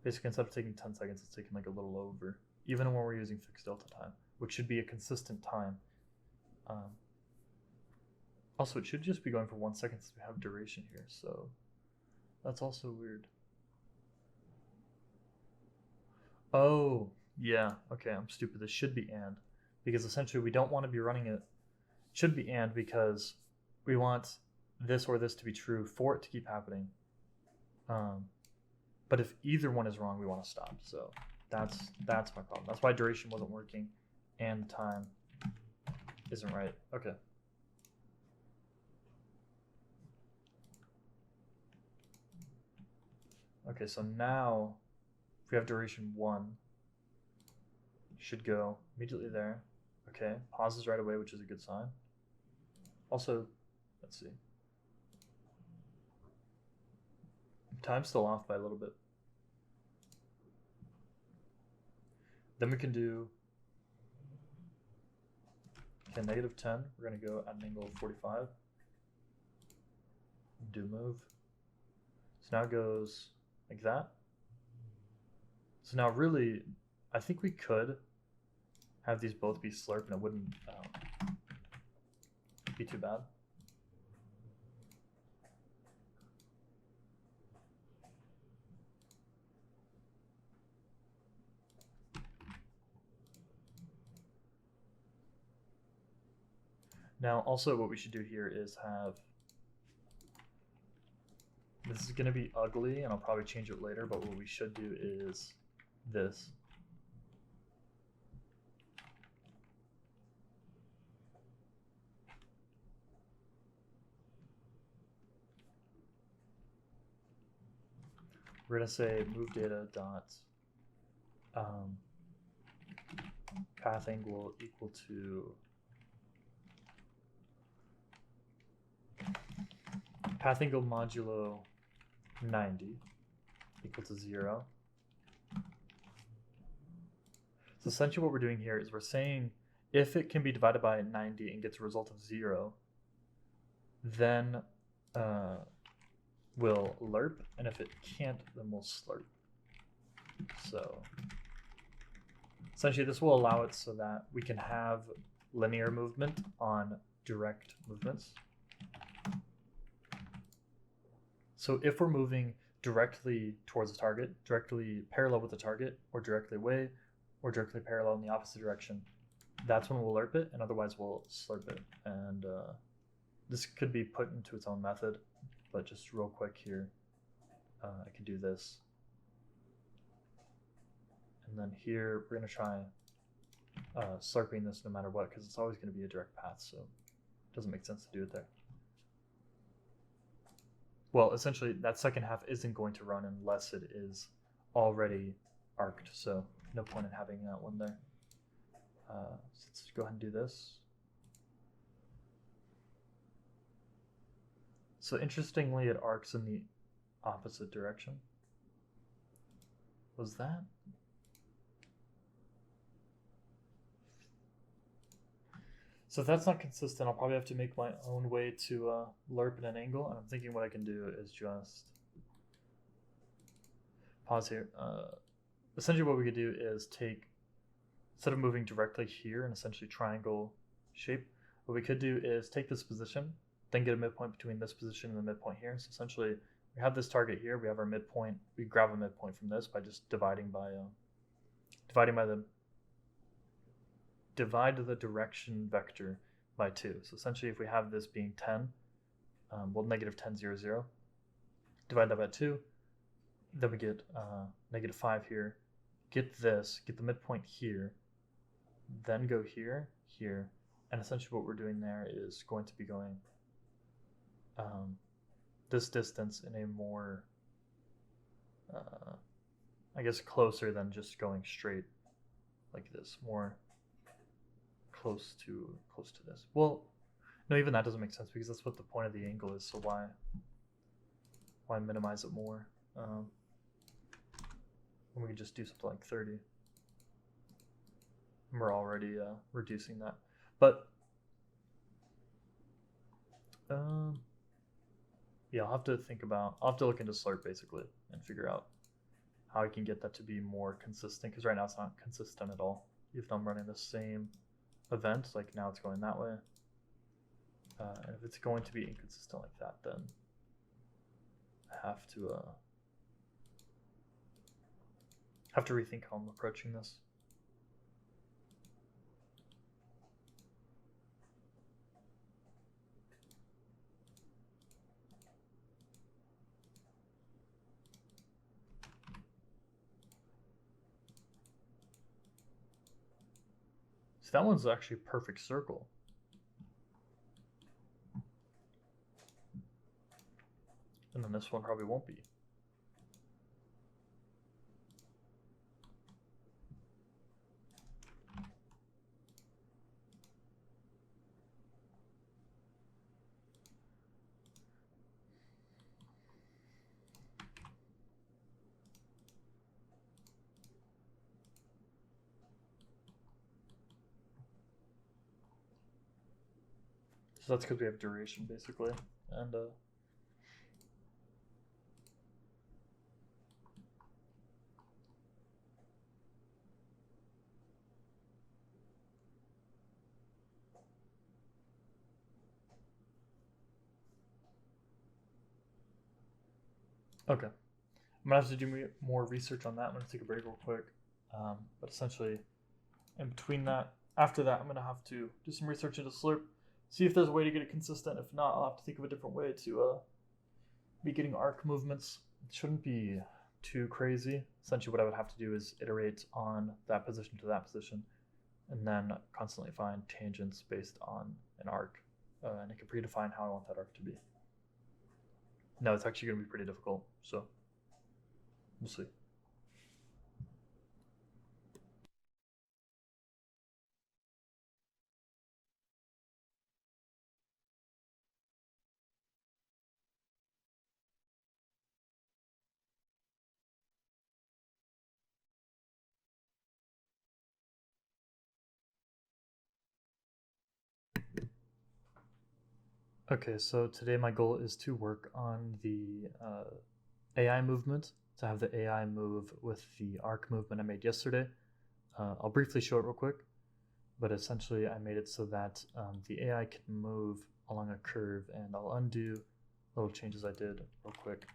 Basically, instead of taking 10 seconds, it's taking like a little over, even when we're using fixed delta time, which should be a consistent time. Also, it should just be going for 1 second since we have duration here, so that's also weird. Oh, yeah, okay, I'm stupid. This should be and, because essentially we don't want to be running it. It should be and because we want this or this to be true for it to keep happening. But if either one is wrong, we want to stop. So that's my problem. That's why duration wasn't working and time isn't right. Okay. Okay, so now if we have duration 1, should go immediately there. Okay, pauses right away, which is a good sign. Also, let's see. Time's still off by a little bit. Then we can do, okay, -10. We're going to go at an angle of 45. Do move. So now it goes like that. So now really, I think we could have these both be slurp and it wouldn't be too bad. Now also what we should do here is have, this is going to be ugly and I'll probably change it later, but what we should do is this. We're going to say move data dot path angle equal to path angle modulo 90 equal to 0. So essentially what we're doing here is we're saying if it can be divided by 90 and gets a result of 0, then we'll lerp, and if it can't, then we'll slurp. So essentially this will allow it so that we can have linear movement on direct movements. So if we're moving directly towards the target, directly parallel with the target, or directly away, or directly parallel in the opposite direction, that's when we'll lerp it, and otherwise we'll slurp it. And this could be put into its own method, but just real quick here, I can do this. And then here, we're going to try slurping this no matter what, because it's always going to be a direct path, so it doesn't make sense to do it there. Well, essentially, that second half isn't going to run unless it is already arced, so no point in having that one there. So let's go ahead and do this. So interestingly, it arcs in the opposite direction. Was that? So if that's not consistent, I'll probably have to make my own way to lerp at an angle, and I'm thinking what I can do is just pause here. Essentially what we could do is take, instead of moving directly here in essentially triangle shape, what we could do is take this position, then get a midpoint between this position and the midpoint here. So essentially we have this target here, we have our midpoint, we grab a midpoint from this by just dividing divide the direction vector by 2. So essentially if we have this being 10, well, -10, 0, 0, divide that by 2, then we get -5 here, get this, get the midpoint here, then go here, here, and essentially what we're doing there is going to be going this distance in a more, I guess, closer than just going straight like this, more close to this. Well, no, even that doesn't make sense because that's what the point of the angle is. So why minimize it more? When we can just do something like 30. And we're already reducing that, but yeah, I'll have to look into Slurp basically and figure out how I can get that to be more consistent, because right now it's not consistent at all. Even though I'm running the same event, like now it's going that way. And if it's going to be inconsistent like that, then I have to rethink how I'm approaching this. So that one's actually a perfect circle. And then this one probably won't be. So that's because we have duration basically, and okay. I'm gonna have to do more research on that. I'm gonna take a break real quick. But essentially, in between that, after that, I'm gonna have to do some research into Slurp, see if there's a way to get it consistent. If not, I'll have to think of a different way to be getting arc movements. It shouldn't be too crazy. Essentially, what I would have to do is iterate on that position to that position, and then constantly find tangents based on an arc, and I can predefine how I want that arc to be. No, it's actually going to be pretty difficult, so we'll see. Okay, so today my goal is to work on the AI movement, to have the AI move with the arc movement I made yesterday. I'll briefly show it real quick, but essentially I made it so that the AI can move along a curve, and I'll undo little changes I did real quick.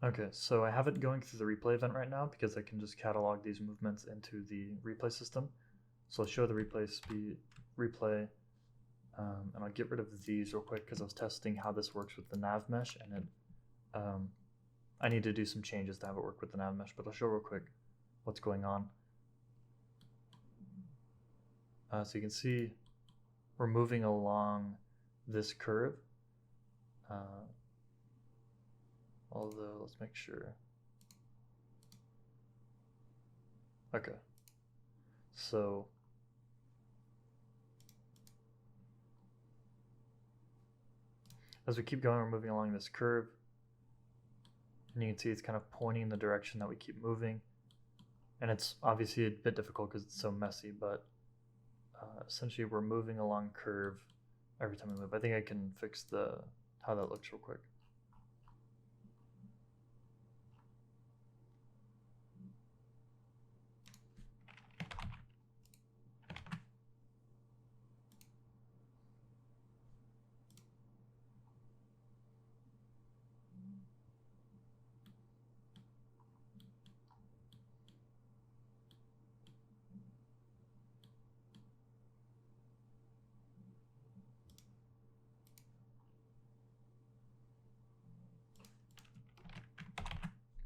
Okay, so I have it going through the replay event right now because I can just catalog these movements into the replay system. So I'll show the replay, and I'll get rid of these real quick because I was testing how this works with the nav mesh, and I need to do some changes to have it work with the nav mesh, but I'll show real quick what's going on. So you can see we're moving along this curve. Although, let's make sure. Okay. So as we keep going, we're moving along this curve. And you can see it's kind of pointing in the direction that we keep moving. And it's obviously a bit difficult because it's so messy, but essentially we're moving along curve every time we move. I think I can fix how that looks real quick.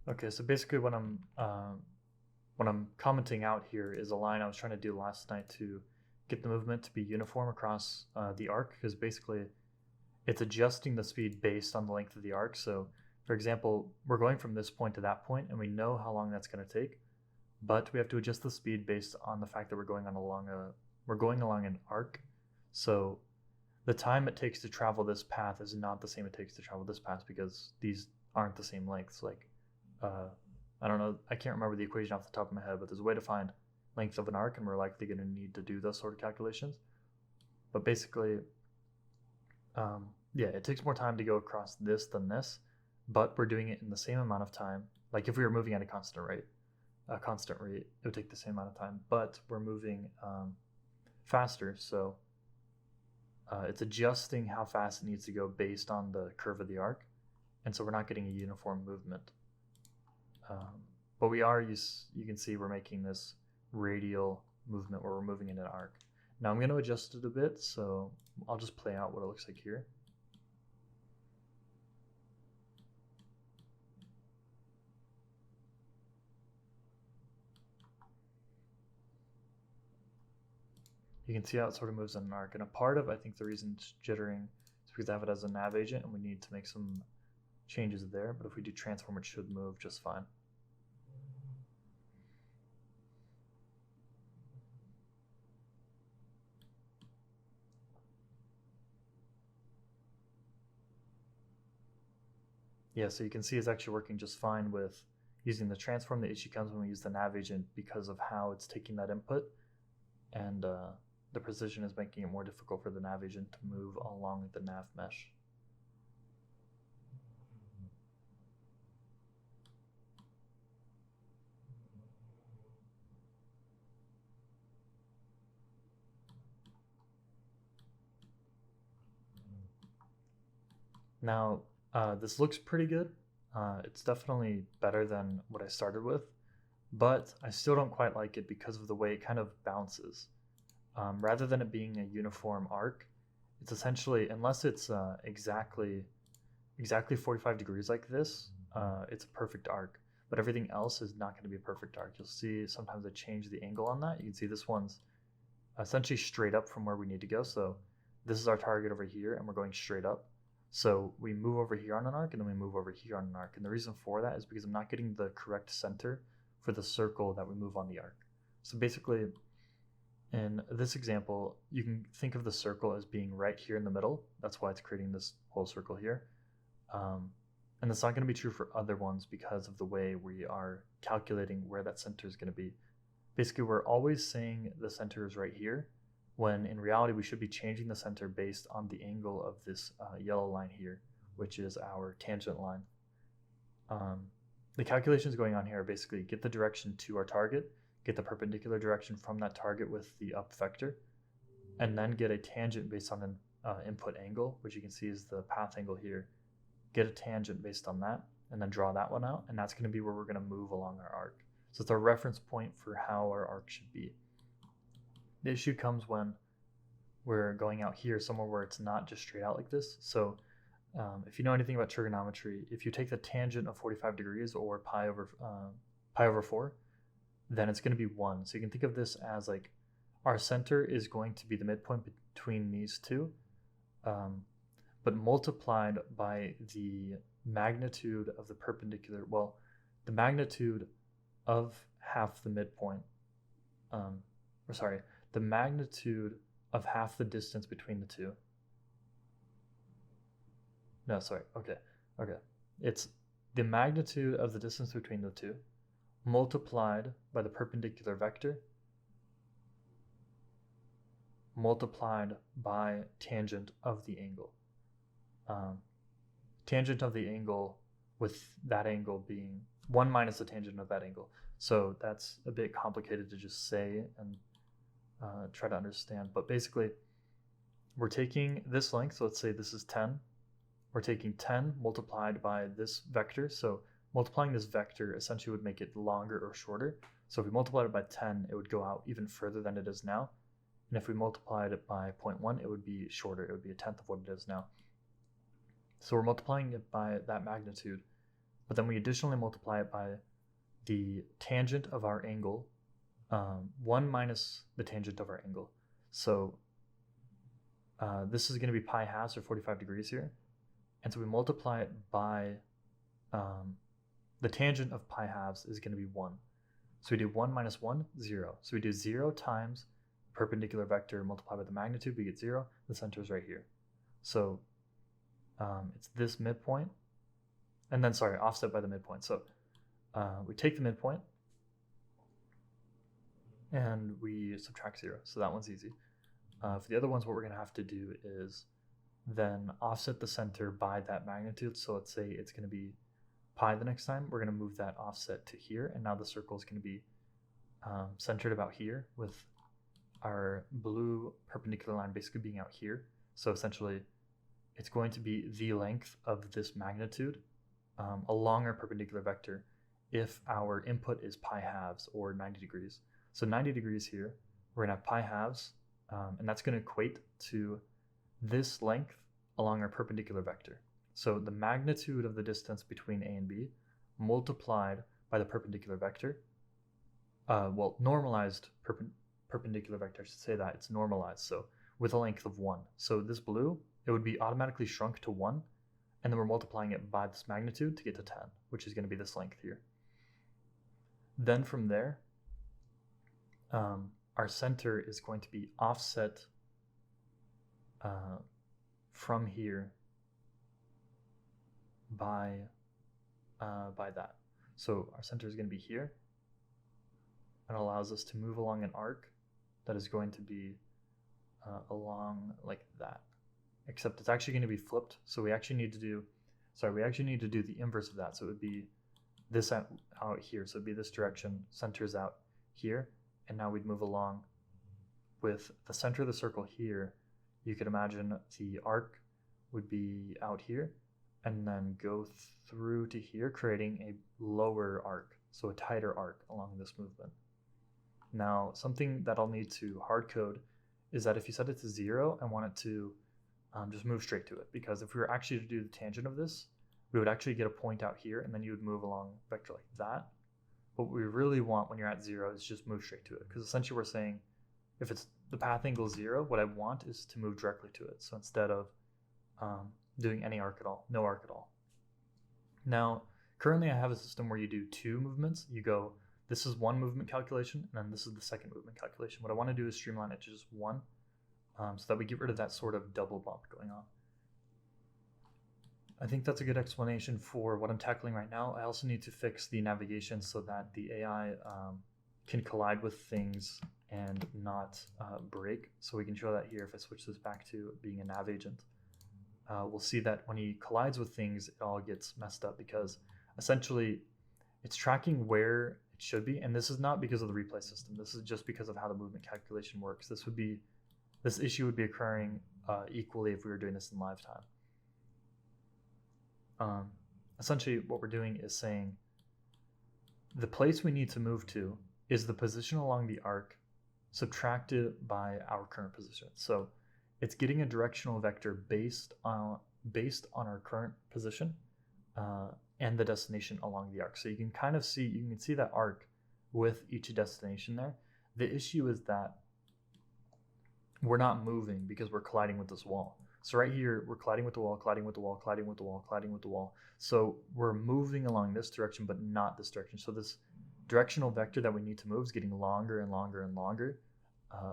Okay, so basically what I'm commenting out here is a line I was trying to do last night to get the movement to be uniform across the arc, because basically it's adjusting the speed based on the length of the arc. So for example, we're going from this point to that point and we know how long that's going to take, but we have to adjust the speed based on the fact that we're going along an arc. So the time it takes to travel this path is not the same it takes to travel this path, because these aren't the same lengths. Like uh, I don't know, I can't remember the equation off the top of my head, but there's a way to find length of an arc, and we're likely going to need to do those sort of calculations. But basically, yeah, it takes more time to go across this than this, but we're doing it in the same amount of time. Like if we were moving at a constant rate, it would take the same amount of time, but we're moving faster. So it's adjusting how fast it needs to go based on the curve of the arc, and so we're not getting a uniform movement. But we are, you can see we're making this radial movement where we're moving in an arc. Now I'm going to adjust it a bit, so I'll just play out what it looks like here. You can see how it sort of moves in an arc, and a part of, I think, the reason it's jittering is because I have it as a nav agent and we need to make some changes there, but if we do transform, it should move just fine. Yeah, so you can see it's actually working just fine with using the transform. The issue comes when we use the nav agent because of how it's taking that input, and the precision is making it more difficult for the nav agent to move along the nav mesh. Now, this looks pretty good. It's definitely better than what I started with, but I still don't quite like it because of the way it kind of bounces. Rather than it being a uniform arc, it's essentially, unless it's exactly 45 degrees like this, it's a perfect arc. But everything else is not going to be a perfect arc. You'll see sometimes I change the angle on that. You can see this one's essentially straight up from where we need to go. So this is our target over here, and we're going straight up. So we move over here on an arc, and then we move over here on an arc. And the reason for that is because I'm not getting the correct center for the circle that we move on the arc. So basically, in this example, you can think of the circle as being right here in the middle. That's why it's creating this whole circle here. And that's not going to be true for other ones because of the way we are calculating where that center is going to be. Basically, we're always saying the center is right here, when in reality we should be changing the center based on the angle of this yellow line here, which is our tangent line. The calculations going on here are basically get the direction to our target, get the perpendicular direction from that target with the up vector, and then get a tangent based on an input angle, which you can see is the path angle here. Get a tangent based on that, and then draw that one out, and that's going to be where we're going to move along our arc. So it's a reference point for how our arc should be. The issue comes when we're going out here somewhere where it's not just straight out like this. So if you know anything about trigonometry, if you take the tangent of 45 degrees or pi over 4, then it's going to be 1. So you can think of this as like our center is going to be the midpoint between these two, but multiplied by the magnitude of the perpendicular, well, the magnitude of half the midpoint, the magnitude of half the distance between the two. No, sorry, okay. It's the magnitude of the distance between the two multiplied by the perpendicular vector multiplied by tangent of the angle. Tangent of the angle with that angle being 1 minus the tangent of that angle. So that's a bit complicated to just say and try to understand. But basically, we're taking this length, so let's say this is 10. We're taking 10 multiplied by this vector. So multiplying this vector essentially would make it longer or shorter. So if we multiplied it by 10, it would go out even further than it is now. And if we multiplied it by 0.1, it would be shorter. It would be a tenth of what it is now. So we're multiplying it by that magnitude but then we additionally multiply it by the tangent of our angle, 1 minus the tangent of our angle. So this is going to be pi halves, or 45 degrees here. And so we multiply it by the tangent of pi halves is going to be 1. So we do 1 minus 1, 0. So we do 0 times perpendicular vector multiplied by the magnitude, we get 0. The center is right here. So it's this midpoint, and then, sorry, offset by the midpoint. So we take the midpoint, and we subtract 0. So that one's easy. For the other ones, what we're going to have to do is then offset the center by that magnitude. So let's say it's going to be pi the next time. We're going to move that offset to here, and now the circle is going to be centered about here, with our blue perpendicular line basically being out here. So essentially, it's going to be the length of this magnitude along our perpendicular vector if our input is pi halves, or 90 degrees. So 90 degrees here, we're going to have pi halves, and that's going to equate to this length along our perpendicular vector. So the magnitude of the distance between A and B multiplied by the perpendicular vector, normalized perpendicular vector, I should say that, it's normalized, so with a length of 1. So this blue, it would be automatically shrunk to 1, and then we're multiplying it by this magnitude to get to 10, which is going to be this length here. Then from there, our center is going to be offset from here by that. So our center is going to be here, and allows us to move along an arc that is going to be along like that, except it's actually going to be flipped. So we actually need to do the inverse of that. So it would be this out here. So it'd be this direction, centers out here, and now we'd move along with the center of the circle here. You could imagine the arc would be out here and then go through to here, creating a lower arc, so a tighter arc along this movement. Now, something that I'll need to hard code is that if you set it to 0 and want it to just move straight to it, because if we were actually to do the tangent of this, we would actually get a point out here, and then you would move along vector like that. What we really want when you're at 0 is just move straight to it, because essentially we're saying if it's the path angle 0, what I want is to move directly to it. So instead of doing any arc at all, no arc at all. Now, currently I have a system where you do 2 movements. You go, this is 1 movement calculation, and then this is the second movement calculation. What I want to do is streamline it to just 1, so that we get rid of that sort of double bump going on. I think that's a good explanation for what I'm tackling right now. I also need to fix the navigation so that the AI can collide with things and not break. So we can show that here if I switch this back to being a nav agent. We'll see that when he collides with things, it all gets messed up, because essentially it's tracking where it should be. And this is not because of the replay system. This is just because of how the movement calculation works. This issue would be occurring equally if we were doing this in live time. Essentially what we're doing is saying the place we need to move to is the position along the arc subtracted by our current position. So it's getting a directional vector based on our current position and the destination along the arc. So you can kind of see, that arc with each destination there. The issue is that we're not moving because we're colliding with this wall. So right here, we're colliding with the wall, colliding with the wall, colliding with the wall, colliding with the wall. So we're moving along this direction, but not this direction. So this directional vector that we need to move is getting longer and longer and longer.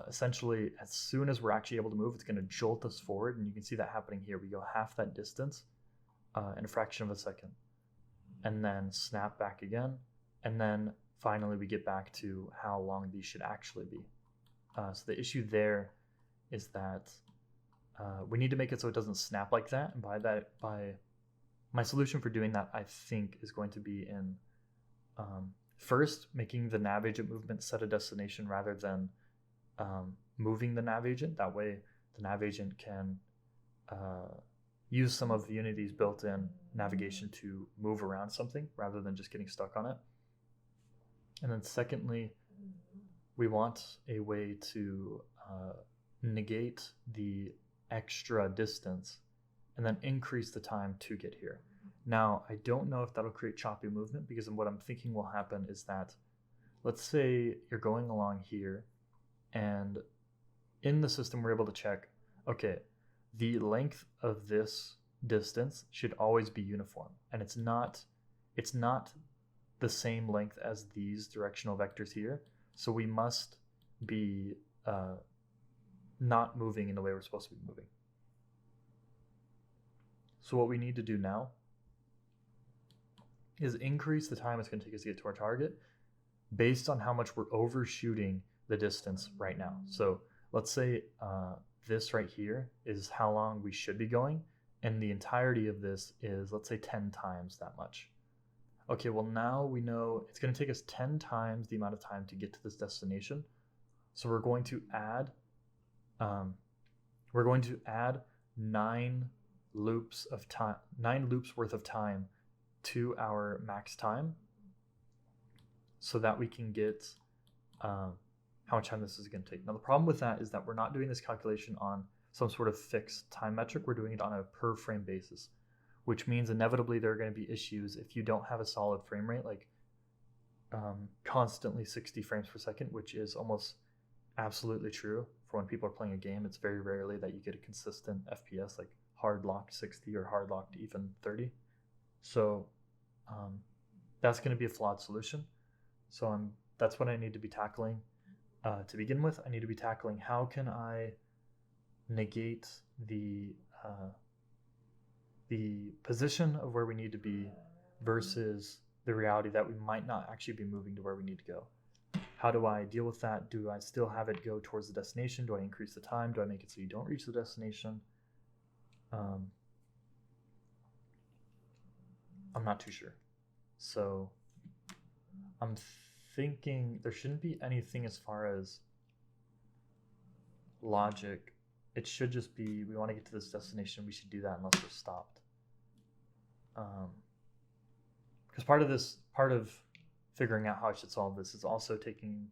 Essentially, as soon as we're actually able to move, it's going to jolt us forward. And you can see that happening here. We go half that distance in a fraction of a second, and then snap back again. And then finally, we get back to how long these should actually be. So the issue there is that we need to make it so it doesn't snap like that. And by my solution for doing that, I think, is going to be in first making the nav agent movement set a destination rather than moving the nav agent. That way the nav agent can use some of Unity's built-in navigation to move around something rather than just getting stuck on it. And then secondly, we want a way to negate the extra distance and then increase the time to get here. Now, I don't know if that'll create choppy movement, because what I'm thinking will happen is that, let's say you're going along here, and in the system we're able to check, okay, the length of this distance should always be uniform, and it's not the same length as these directional vectors here. So we must be not moving in the way we're supposed to be moving. So what we need to do now is increase the time it's going to take us to get to our target based on how much we're overshooting the distance right now. So let's say this right here is how long we should be going, and the entirety of this is, let's say, 10 times that much. Okay, well now we know it's going to take us 10 times the amount of time to get to this destination. So we're going to add 9 loops of time, 9 loops worth of time to our max time, so that we can get how much time this is going to take. Now the problem with that is that we're not doing this calculation on some sort of fixed time metric. We're doing it on a per frame basis, which means inevitably there are going to be issues if you don't have a solid frame rate, like constantly 60 frames per second, which is almost absolutely true for when people are playing a game. It's very rarely that you get a consistent FPS, like hard locked 60 or hard locked even 30. So that's going to be a flawed solution. So that's what I need to be tackling. To begin with, I need to be tackling how can I negate the position of where we need to be versus the reality that we might not actually be moving to where we need to go. How do I deal with that? Do I still have it go towards the destination? Do I increase the time? Do I make it so you don't reach the destination? I'm not too sure. So I'm thinking there shouldn't be anything as far as logic. It should just be, we want to get to this destination, we should do that unless we're stopped. Because part of figuring out how I should solve this is also taking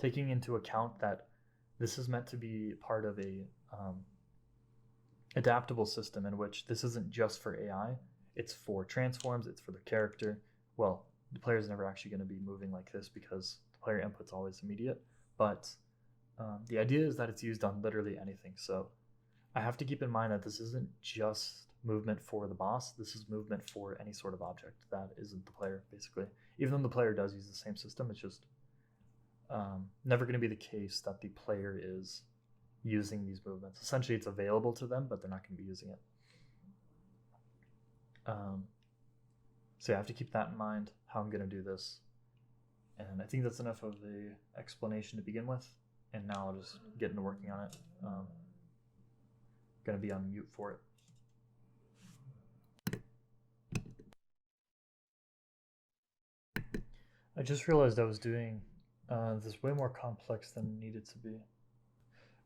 into account that this is meant to be part of a adaptable system in which this isn't just for AI, it's for transforms, it's for the character. Well, the player's never actually going to be moving like this because the player input's always immediate, but the idea is that it's used on literally anything. So I have to keep in mind that this isn't just movement for the boss, this is movement for any sort of object that isn't the player, basically. Even though the player does use the same system, it's just never going to be the case that the player is using these movements. Essentially, it's available to them, but they're not going to be using it. So yeah, I have to keep that in mind, how I'm going to do this. And I think that's enough of the explanation to begin with. And now I'll just get into working on it. Going to be on mute for it. I just realized I was doing this way more complex than it needed to be.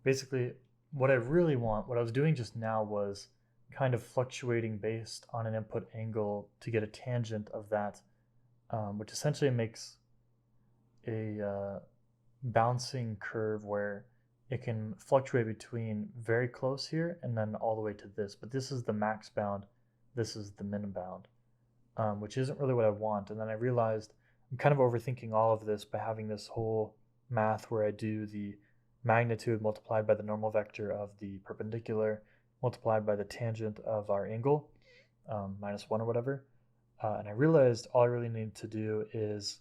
Basically, what I was doing just now was kind of fluctuating based on an input angle to get a tangent of that, which essentially makes a bouncing curve where it can fluctuate between very close here and then all the way to this. But this is the max bound, this is the min bound, which isn't really what I want. And then I realized I'm kind of overthinking all of this by having this whole math where I do the magnitude multiplied by the normal vector of the perpendicular multiplied by the tangent of our angle, minus 1 or whatever. And I realized all I really need to do is,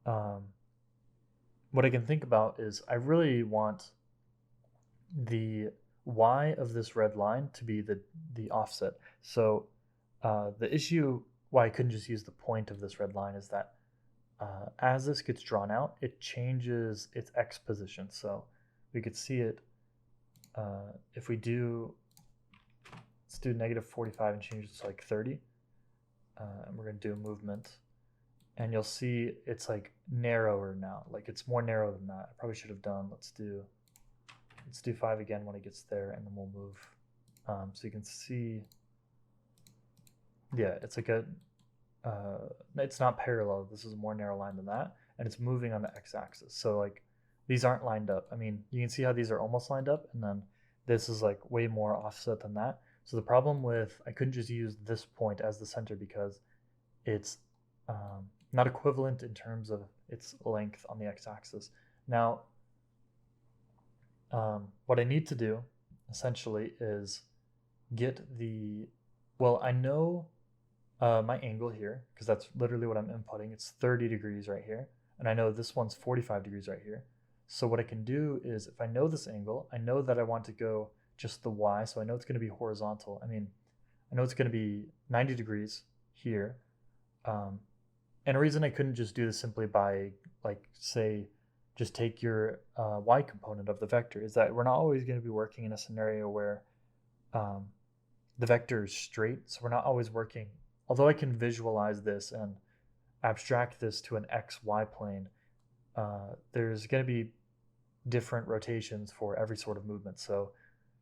what I can think about is I really want the y of this red line to be the offset. So the issue why I couldn't just use the point of this red line is that as this gets drawn out, it changes its x position. So we could see it if we do, let's do negative 45 and change it to like 30. And we're going to do a movement. And you'll see it's like narrower now. Like it's more narrow than that. I probably should have done, let's do 5 again when it gets there, and then we'll move. So you can see, yeah, it's like it's not parallel. This is a more narrow line than that. And it's moving on the x-axis. So like these aren't lined up. I mean, you can see how these are almost lined up, and then this is like way more offset than that. So the problem with, I couldn't just use this point as the center because it's not equivalent in terms of its length on the x-axis. Now, what I need to do essentially is get the, well, I know my angle here, because that's literally what I'm inputting. It's 30 degrees right here. And I know this one's 45 degrees right here. So what I can do is, if I know this angle, I know that I want to go just the y, so I know it's going to be horizontal. I mean, I know it's going to be 90 degrees here. And a reason I couldn't just do this simply by, like, say, just take your y component of the vector is that we're not always going to be working in a scenario where um, the vector is straight. So we're not always working, although I can visualize this and abstract this to an xy plane, there's going to be different rotations for every sort of movement. So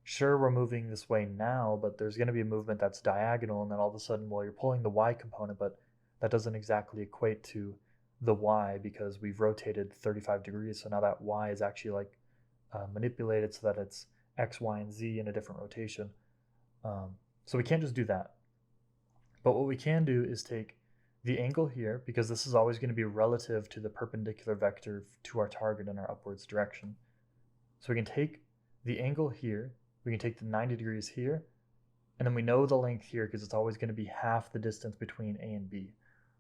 sure, we're moving this way now, but there's going to be a movement that's diagonal, and then all of a sudden, well, you're pulling the y component, but that doesn't exactly equate to the y because we've rotated 35 degrees. So now that y is actually like manipulated so that it's x, y, and z in a different rotation. So we can't just do that. But what we can do is take the angle here, because this is always going to be relative to the perpendicular vector to our target in our upwards direction. So we can take the angle here, we can take the 90 degrees here, and then we know the length here because it's always going to be half the distance between A and B.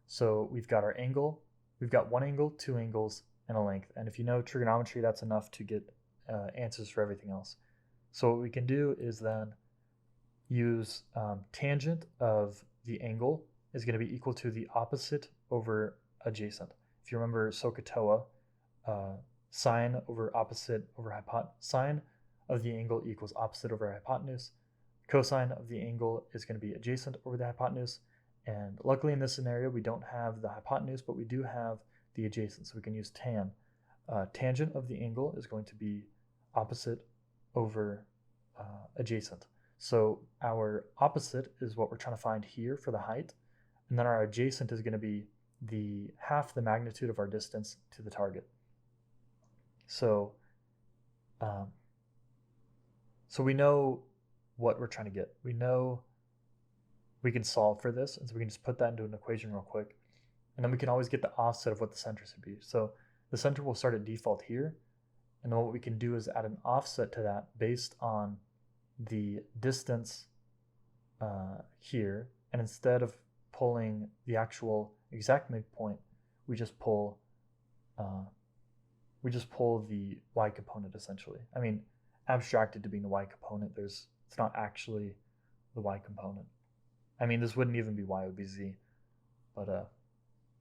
So we've got our angle, we've got one angle, two angles, and a length. And if you know trigonometry, that's enough to get answers for everything else. So what we can do is then use tangent of the angle is going to be equal to the opposite over adjacent. If you remember SOHCAHTOA, sine over opposite over hypotenuse, sine of the angle equals opposite over hypotenuse. Cosine of the angle is going to be adjacent over the hypotenuse. And luckily in this scenario, we don't have the hypotenuse, but we do have the adjacent, so we can use tan. Tangent of the angle is going to be opposite over adjacent. So our opposite is what we're trying to find here for the height, and then our adjacent is going to be the half the magnitude of our distance to the target. So, so we know what we're trying to get. We know we can solve for this, and so we can just put that into an equation real quick, and then we can always get the offset of what the center should be. So the center will start at default here, and then what we can do is add an offset to that based on the distance here, and instead of pulling the actual exact midpoint, we just pull the y component essentially. I mean, abstracted to being the y component. It's not actually the y component. I mean, this wouldn't even be y, it would be z. But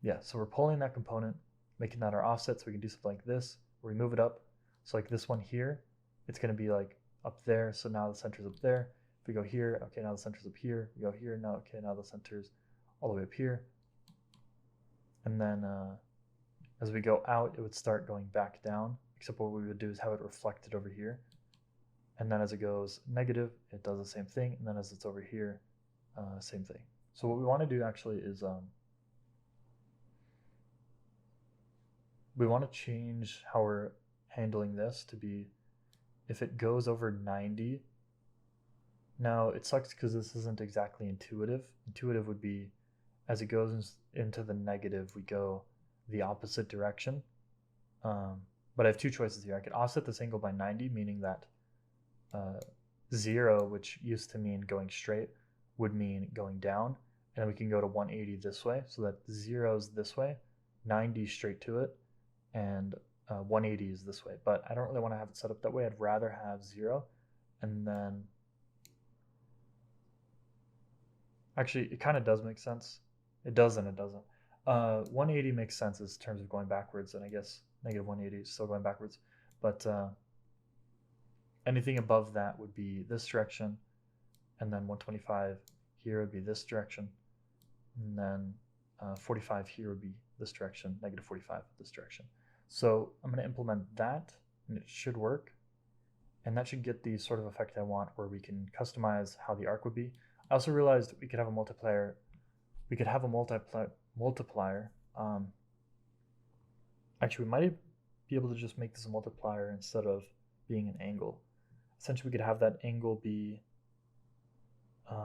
yeah, so we're pulling that component, making that our offset, so we can do something like this, where we move it up. So like this one here, it's going to be like up there, so now the center's up there. If we go here, okay, now the center's up here. We go here, now, okay, now the center's all the way up here. And then as we go out, it would start going back down, except what we would do is have it reflected over here. And then as it goes negative, it does the same thing. And then as it's over here, same thing. So what we want to do actually is we want to change how we're handling this to be, if it goes over 90, now it sucks because this isn't exactly intuitive. Intuitive would be, as it goes into the negative, we go the opposite direction. But I have two choices here. I could offset this angle by 90, meaning that 0, which used to mean going straight, would mean going down. And then we can go to 180 this way, so that 0 is this way, 90 straight to it, and 180 is this way. But I don't really want to have it set up that way. I'd rather have 0. And then, actually, it kind of does make sense. It does and it doesn't. 180 makes sense in terms of going backwards, and I guess negative 180 is still going backwards. But anything above that would be this direction, and then 125 here would be this direction, and then 45 here would be this direction, negative 45 this direction. So I'm going to implement that, and it should work, and that should get the sort of effect I want, where we can customize how the arc would be. I also realized we could have a multiplier. We could have a multiplier. Actually, we might be able to just make this a multiplier instead of being an angle. Essentially, we could have that angle be we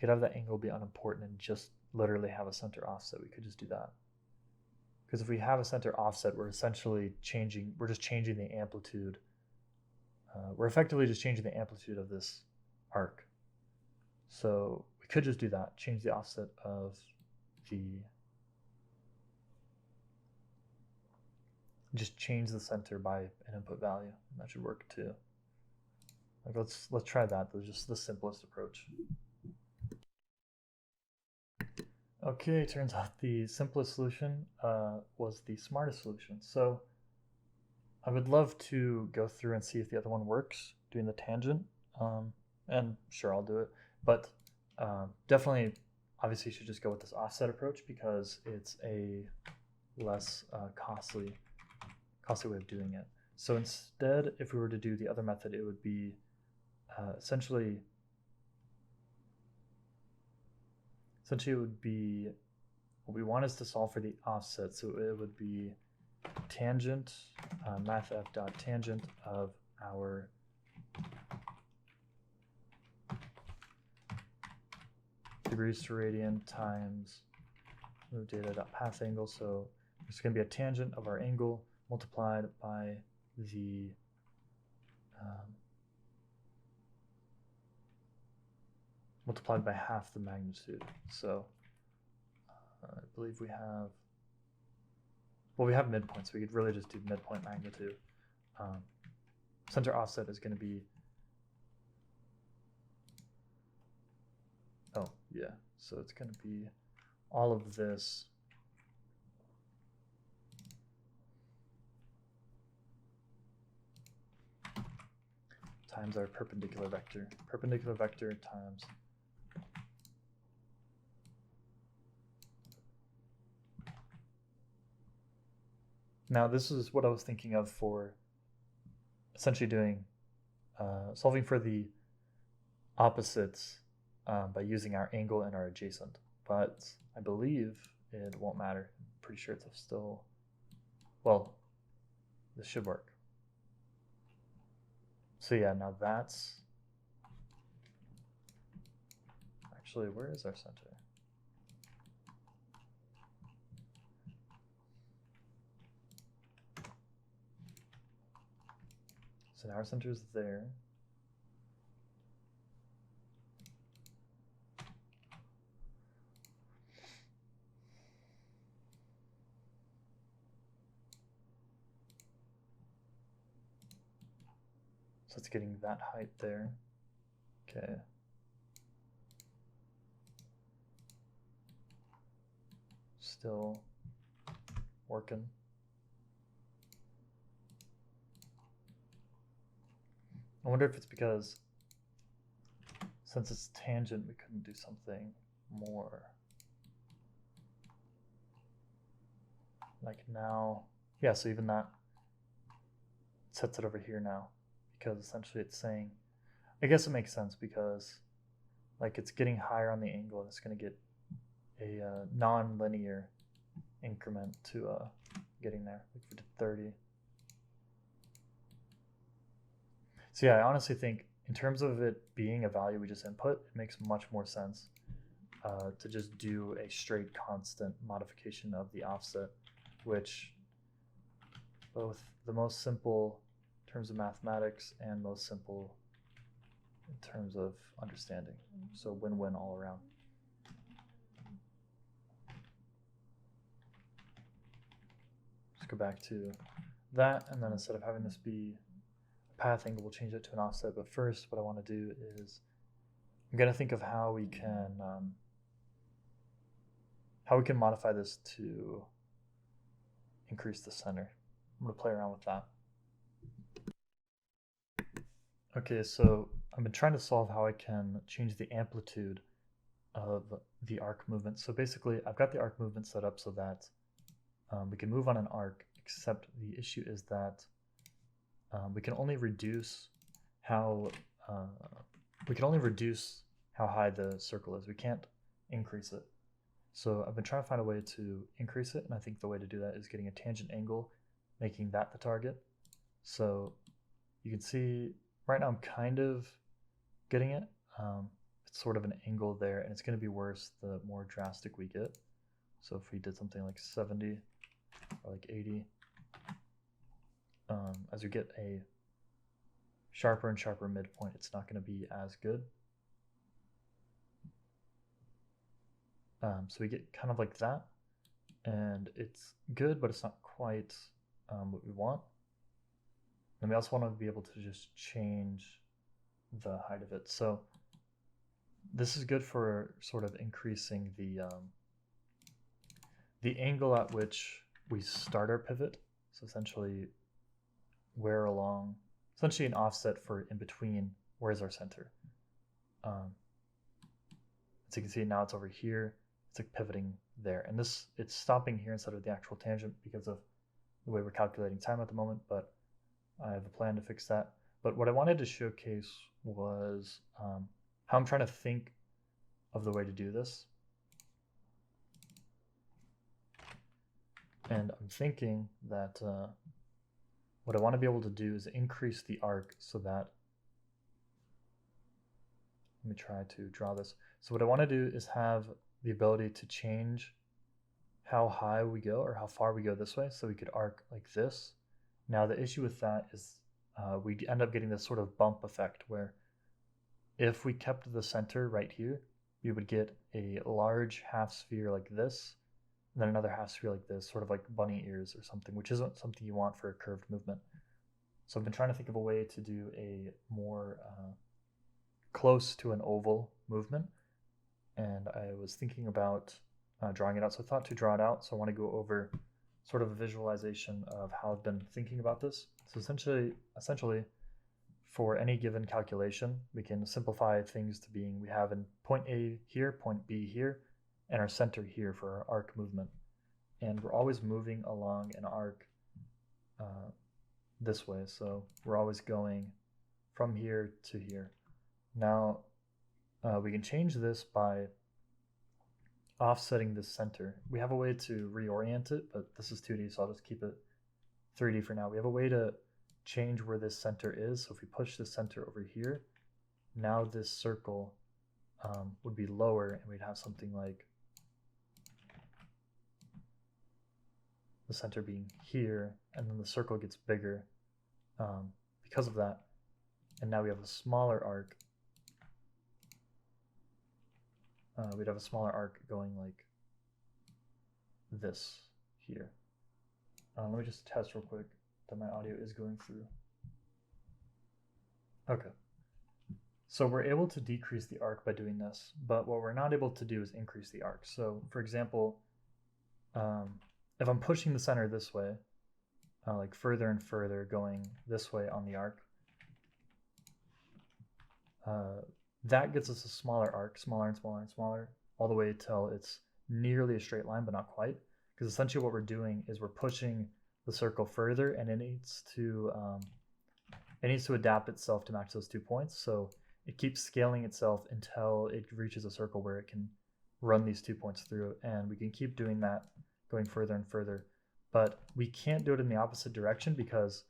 could have that angle be unimportant and just literally have a center offset. We could just do that. Because if we have a center offset, we're just changing the amplitude. We're effectively just changing the amplitude of this arc. So we could just do that, change the offset of just change the center by an input value, and that should work too. Like let's try that. That's just the simplest approach. Okay, turns out the simplest solution was the smartest solution. So I would love to go through and see if the other one works, doing the tangent, and sure, I'll do it. But definitely, obviously, you should just go with this offset approach because it's a less costly way of doing it. So instead, if we were to do the other method, it would be essentially it would be, what we want is to solve for the offset. So it would be tangent, mathf.tangent of our degrees to radian times move data.path angle. So it's going to be a tangent of our angle multiplied by the multiplied by half the magnitude. So I believe we have, well, we have midpoints, so we could really just do midpoint magnitude. Center offset is going to be, oh yeah, so it's going to be all of this times our perpendicular vector times now this is what I was thinking of for essentially doing solving for the opposites by using our angle and our adjacent, but I believe it won't matter. I'm pretty sure it's still, well, this should work. So yeah, now that's actually, where is our center? So now our center is there. So it's getting that height there. Okay. Still working. I wonder if it's because since it's tangent, we couldn't do something more. Like now, yeah, so even that sets it over here now, because essentially it's saying, I guess it makes sense because like it's getting higher on the angle and it's going to get a non-linear increment to getting there. Like if we did 30. So yeah, I honestly think in terms of it being a value we just input, it makes much more sense to just do a straight constant modification of the offset, which both the most simple in terms of mathematics and most simple in terms of understanding. So win-win all around. Let's go back to that, and then instead of having this be a path angle, we'll change it to an offset. But first, what I want to do is I'm going to think of how we can modify this to increase the center. I'm going to play around with that. Okay, so I've been trying to solve how I can change the amplitude of the arc movement. So basically, I've got the arc movement set up so that we can move on an arc, except the issue is that we can only reduce how high the circle is. We can't increase it. So I've been trying to find a way to increase it, and I think the way to do that is getting a tangent angle, making that the target. So you can see right now I'm kind of getting it. It's sort of an angle there, and it's going to be worse the more drastic we get. So if we did something like 70 or like 80, as we get a sharper and sharper midpoint, it's not going to be as good. So we get kind of like that, and it's good, but it's not quite what we want. And we also want to be able to just change the height of it. So this is good for sort of increasing the angle at which we start our pivot. So essentially essentially an offset for in between where's our center. So you can see now it's over here. It's like pivoting there, and it's stopping here instead of the actual tangent because of the way we're calculating time at the moment, but I have a plan to fix that. But what I wanted to showcase was how I'm trying to think of the way to do this. And I'm thinking that what I want to be able to do is increase the arc so that, let me try to draw this. So what I want to do is have the ability to change how high we go or how far we go this way, so we could arc like this. Now the issue with that is we end up getting this sort of bump effect where if we kept the center right here, we would get a large half sphere like this, and then another half sphere like this, sort of like bunny ears or something, which isn't something you want for a curved movement. So I've been trying to think of a way to do a more close to an oval movement, and I was thinking about drawing it out. So I thought to draw it out, so I want to go over sort of a visualization of how I've been thinking about this. So essentially, for any given calculation, we can simplify things to being we have in point A here, point B here, and our center here for our arc movement. And we're always moving along an arc this way. So we're always going from here to here. Now, we can change this by offsetting this center. We have a way to reorient it, but this is 2D, so I'll just keep it 3D for now. We have a way to change where this center is. So if we push the center over here, now this circle would be lower, and we'd have something like the center being here, and then the circle gets bigger because of that. And now we have a smaller arc. We'd have a smaller arc going like this here. Let me just test real quick that my audio is going through. Okay. So we're able to decrease the arc by doing this, but what we're not able to do is increase the arc. So for example, if I'm pushing the center this way, like further and further going this way on the arc, that gets us a smaller arc, smaller and smaller and smaller, all the way till it's nearly a straight line, but not quite. Because essentially what we're doing is we're pushing the circle further, and it needs to adapt itself to match those 2 points. So it keeps scaling itself until it reaches a circle where it can run these 2 points through, and we can keep doing that, going further and further. But we can't do it in the opposite direction, because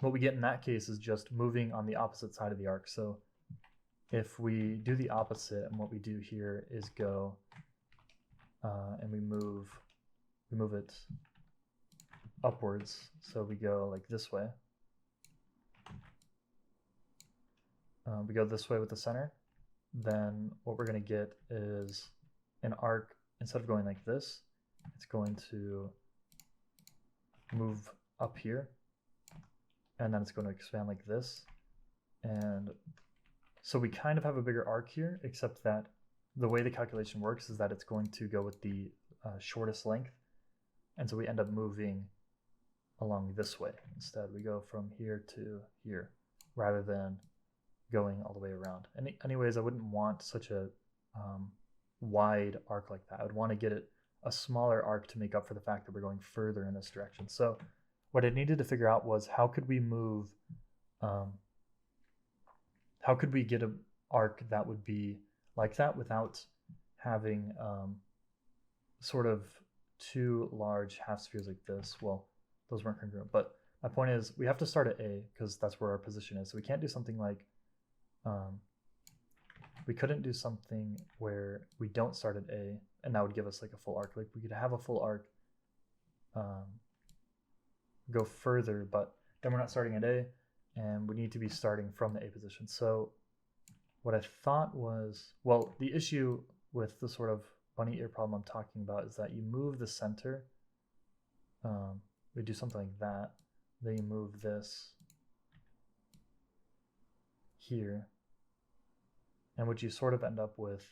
what we get in that case is just moving on the opposite side of the arc. So if we do the opposite, and what we do here is go and we move it upwards. So we go like this way. We go this way with the center. Then what we're going to get is an arc. Instead of going like this, it's going to move up here, and then it's going to expand like this. And so we kind of have a bigger arc here, except that the way the calculation works is that it's going to go with the shortest length. And so we end up moving along this way. Instead, we go from here to here rather than going all the way around. Anyways, I wouldn't want such a wide arc like that. I would want to get it a smaller arc to make up for the fact that we're going further in this direction. So what I needed to figure out was how could we get an arc that would be like that without having sort of 2 large half spheres like this. Well, those weren't congruent, but My point is we have to start at A because that's where our position is. So we can't do something like, we couldn't do something where we don't start at A and that would give us like a full arc. Like we could have a full arc, go further, but then we're not starting at A and we need to be starting from the A position. So what I thought was, well, the issue with the sort of bunny ear problem I'm talking about is that you move the center. We do something like that. Then you move this here. And what you sort of end up with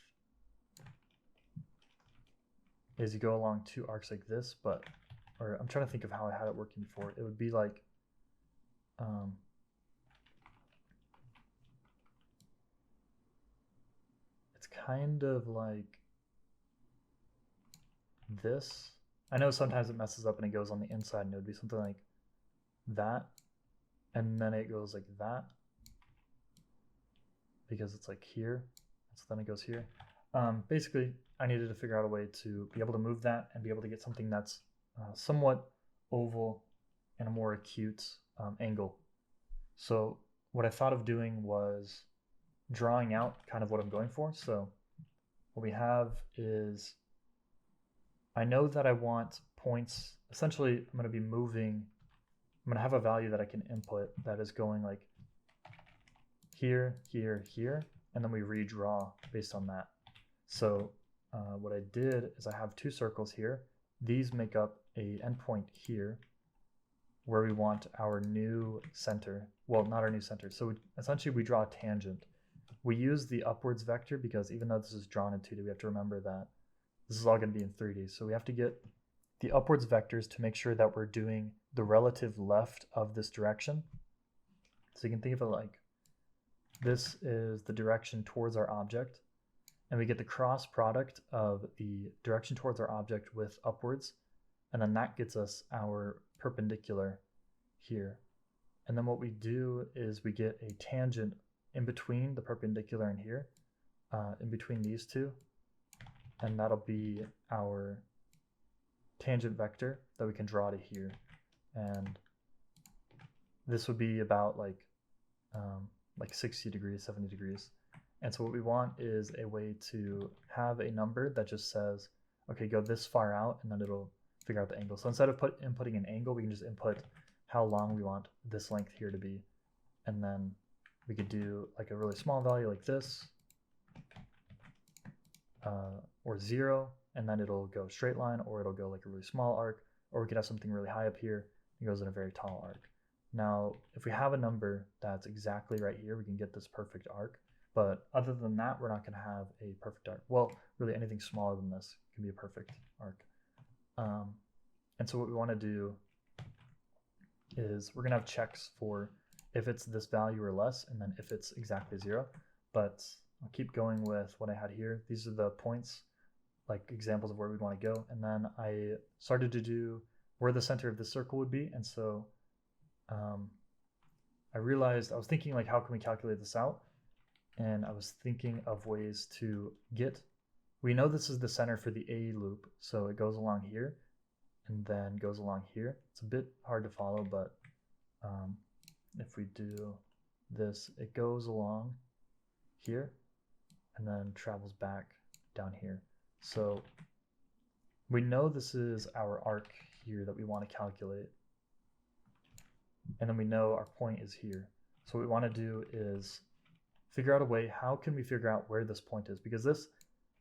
is you go along two arcs like this, but, or I'm trying to think of how I had it working before. It would be like, it's kind of like this. I know sometimes it messes up and it goes on the inside, and it would be something like that, and then it goes like that because it's like here, so then it goes here. Basically, I needed to figure out a way to be able to move that and be able to get something that's somewhat oval and a more acute angle. So what I thought of doing was drawing out kind of what I'm going for. So what we have is, I know that I want points. Essentially, I'm going to be moving, I'm going to have a value that I can input that is going like here, here, here, and then we redraw based on that. So what I did is I have two circles here. These make up a endpoint here where we want our new center. Well, not our new center. So essentially we draw a tangent. We use the upwards vector because even though this is drawn in 2D, we have to remember that this is all going to be in 3D. So we have to get the upwards vectors to make sure that we're doing the relative left of this direction. So you can think of it like this is the direction towards our object, and we get the cross product of the direction towards our object with upwards, and then that gets us our perpendicular here. And then what we do is we get a tangent in between the perpendicular and here, in between these two, and that'll be our tangent vector that we can draw to here. And this would be about like 60 degrees, 70 degrees. And so what we want is a way to have a number that just says, okay, go this far out, and then it'll figure out the angle. So instead of inputting an angle, we can just input how long we want this length here to be. And then we could do like a really small value like this, or 0, and then it'll go straight line, or it'll go like a really small arc, or we could have something really high up here, it goes in a very tall arc. Now, if we have a number that's exactly right here, we can get this perfect arc. But other than that, we're not going to have a perfect arc. Well, really anything smaller than this can be a perfect arc. And so what we want to do is we're going to have checks for if it's this value or less, and then if it's exactly 0. But I'll keep going with what I had here. These are the points, like examples of where we want to go. And then I started to do where the center of the circle would be. And so I realized, I was thinking like, how can we calculate this out? And I was thinking of ways to get, we know this is the center for the A loop, so it goes along here and then goes along here. It's a bit hard to follow, but if we do this, it goes along here and then travels back down here. So we know this is our arc here that we want to calculate. And then we know our point is here. So what we want to do is figure out a way, how can we figure out where this point is? Because this,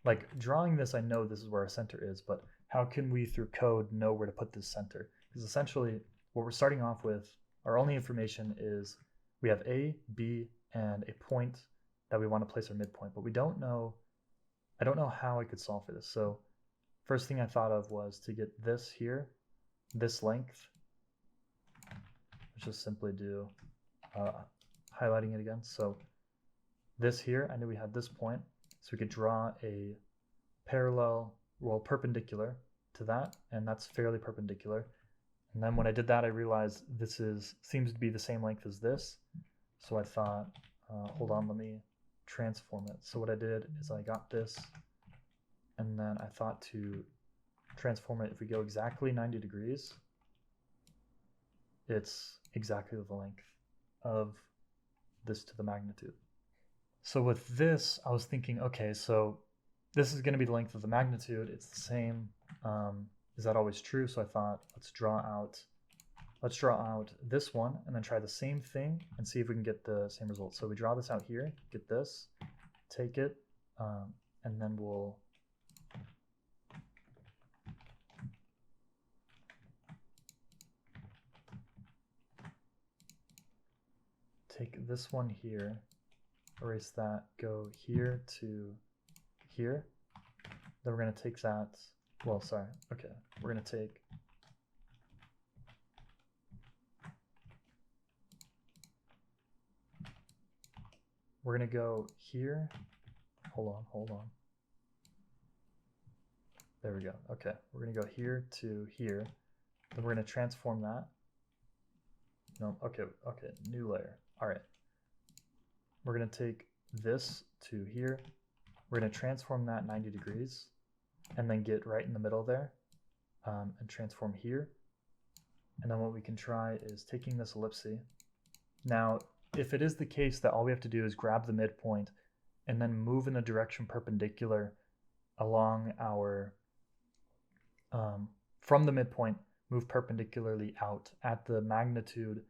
like drawing this, I know this is where our center is, but how can we through code know where to put this center? Because essentially what we're starting off with, our only information is we have A, B, and a point that we want to place our midpoint, but we don't know, I don't know how I could solve for this. So first thing I thought of was to get this here, this length, let's just simply do highlighting it again. So this here, I knew we had this point, so we could draw a parallel, well, perpendicular to that, and that's fairly perpendicular. And then when I did that, I realized this seems to be the same length as this. So I thought, hold on, let me transform it. So what I did is I got this, and then I thought to transform it, if we go exactly 90 degrees, it's exactly the length of this to the magnitude. So with this, I was thinking, okay, so this is going to be the length of the magnitude. It's the same. Is that always true? So I thought, let's draw out this one and then try the same thing and see if we can get the same result. So we draw this out here, get this, take it, and then we'll take this one here, erase that, go here to here. Then we're going to take that, well, sorry, okay, we're going to take we're going to go here. Hold on. There we go. Okay, we're going to go here to here. Then we're going to transform that. No, okay, new layer. All right. We're going to take this to here. We're going to transform that 90 degrees and then get right in the middle there and transform here. And then what we can try is taking this ellipse. Now, if it is the case that all we have to do is grab the midpoint and then move in a direction perpendicular along our, from the midpoint, move perpendicularly out at the magnitude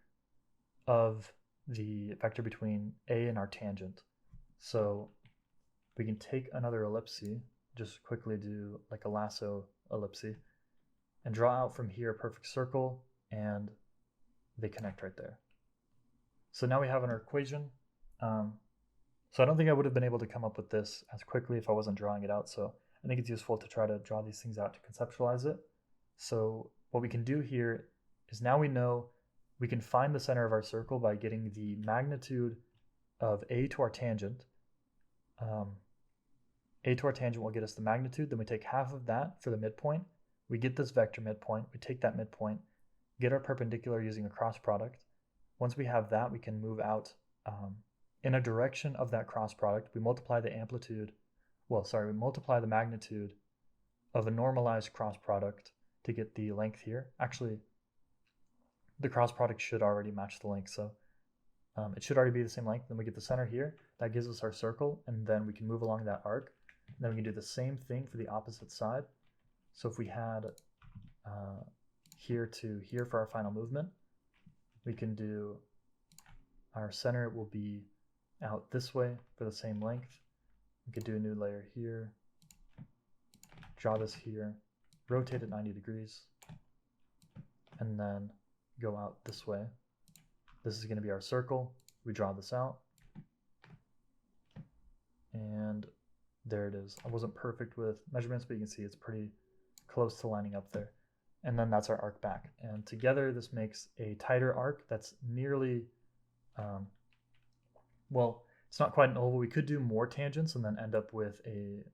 of the vector between A and our tangent. So we can take another ellipse, just quickly do like a lasso ellipse, and draw out from here a perfect circle, and they connect right there. So now we have our equation. So I don't think I would have been able to come up with this as quickly if I wasn't drawing it out. So I think it's useful to try to draw these things out to conceptualize it. So what we can do here is now we know we can find the center of our circle by getting the magnitude of A to our tangent. A to our tangent will get us the magnitude. Then we take half of that for the midpoint. We get this vector midpoint. We take that midpoint, get our perpendicular using a cross product. Once we have that, we can move out in a direction of that cross product. We multiply the amplitude, we multiply the magnitude of a normalized cross product to get the length here. Actually, the cross product should already match the length, so it should already be the same length. Then we get the center here. That gives us our circle, and then we can move along that arc. And then we can do the same thing for the opposite side. So if we had here to here for our final movement, we can do our center will be out this way for the same length. We could do a new layer here, draw this here, rotate it 90 degrees, and then go out this way. This is going to be our circle. We draw this out, and there it is. I wasn't perfect with measurements, but you can see it's pretty close to lining up there. And then that's our arc back. And together this makes a tighter arc that's nearly, well, it's not quite an oval. We could do more tangents and then end up with a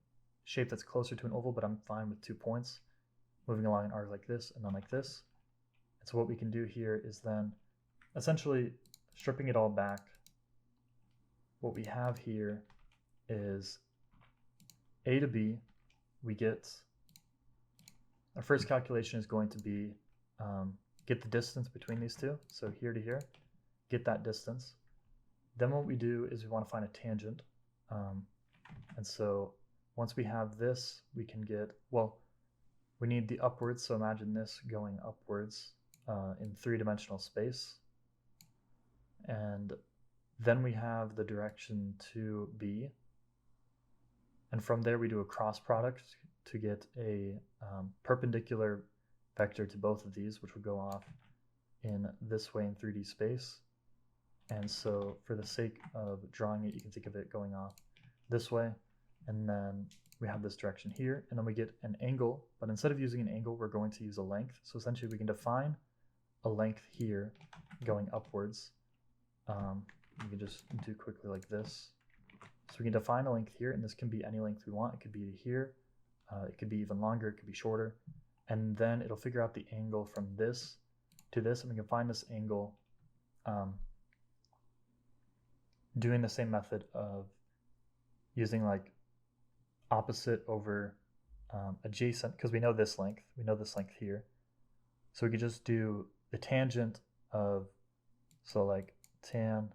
shape that's closer to an oval, but I'm fine with 2 points, moving along an arc like this and then like this. And so what we can do here is then essentially stripping it all back. What we have here is A to B. We get, our first calculation is going to be get the distance between these two. So here to here, get that distance. Then what we do is we want to find a tangent. And so once we have this, we can get, well, we need the upwards. So imagine this going upwards in 3-dimensional space. And then we have the direction to B. And from there we do a cross product to get a perpendicular vector to both of these, which would go off in this way in 3D space. And so for the sake of drawing it, you can think of it going off this way. And then we have this direction here, and then we get an angle, but instead of using an angle, we're going to use a length. So essentially we can define a length here going upwards. We can just do quickly like this. So we can define a length here, and this can be any length we want. It could be to here, it could be even longer, it could be shorter. And then it'll figure out the angle from this to this, and we can find this angle doing the same method of using like opposite over adjacent, because we know this length here. So we could just do the tangent of, so like tan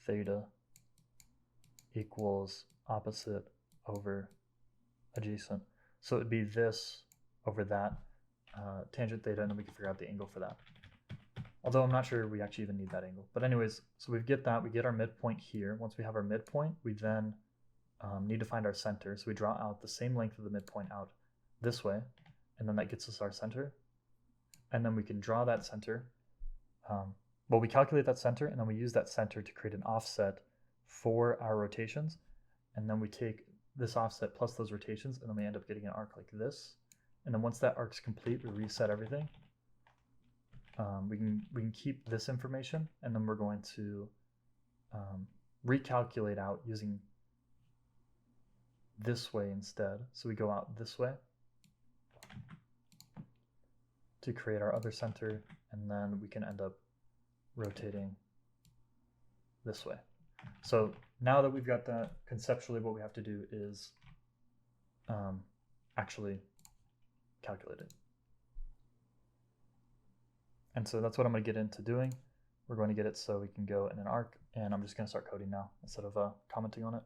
theta equals opposite over adjacent. So it would be this over that tangent theta, and then we can figure out the angle for that. Although I'm not sure we actually even need that angle. But anyways, so we get that, we get our midpoint here. Once we have our midpoint, we then need to find our center. So we draw out the same length of the midpoint out this way, and then that gets us our center. And then we can draw that center. Well, we calculate that center, and then we use that center to create an offset for our rotations. And then we take this offset plus those rotations, and then we end up getting an arc like this. And then once that arc's complete, we reset everything. We can keep this information, and then we're going to recalculate out using this way instead. So we go out this way to create our other center, and then we can end up rotating this way. So now that we've got that, conceptually what we have to do is actually calculate it. And so that's what I'm going to get into doing. We're going to get it so we can go in an arc, and I'm just going to start coding now instead of commenting on it.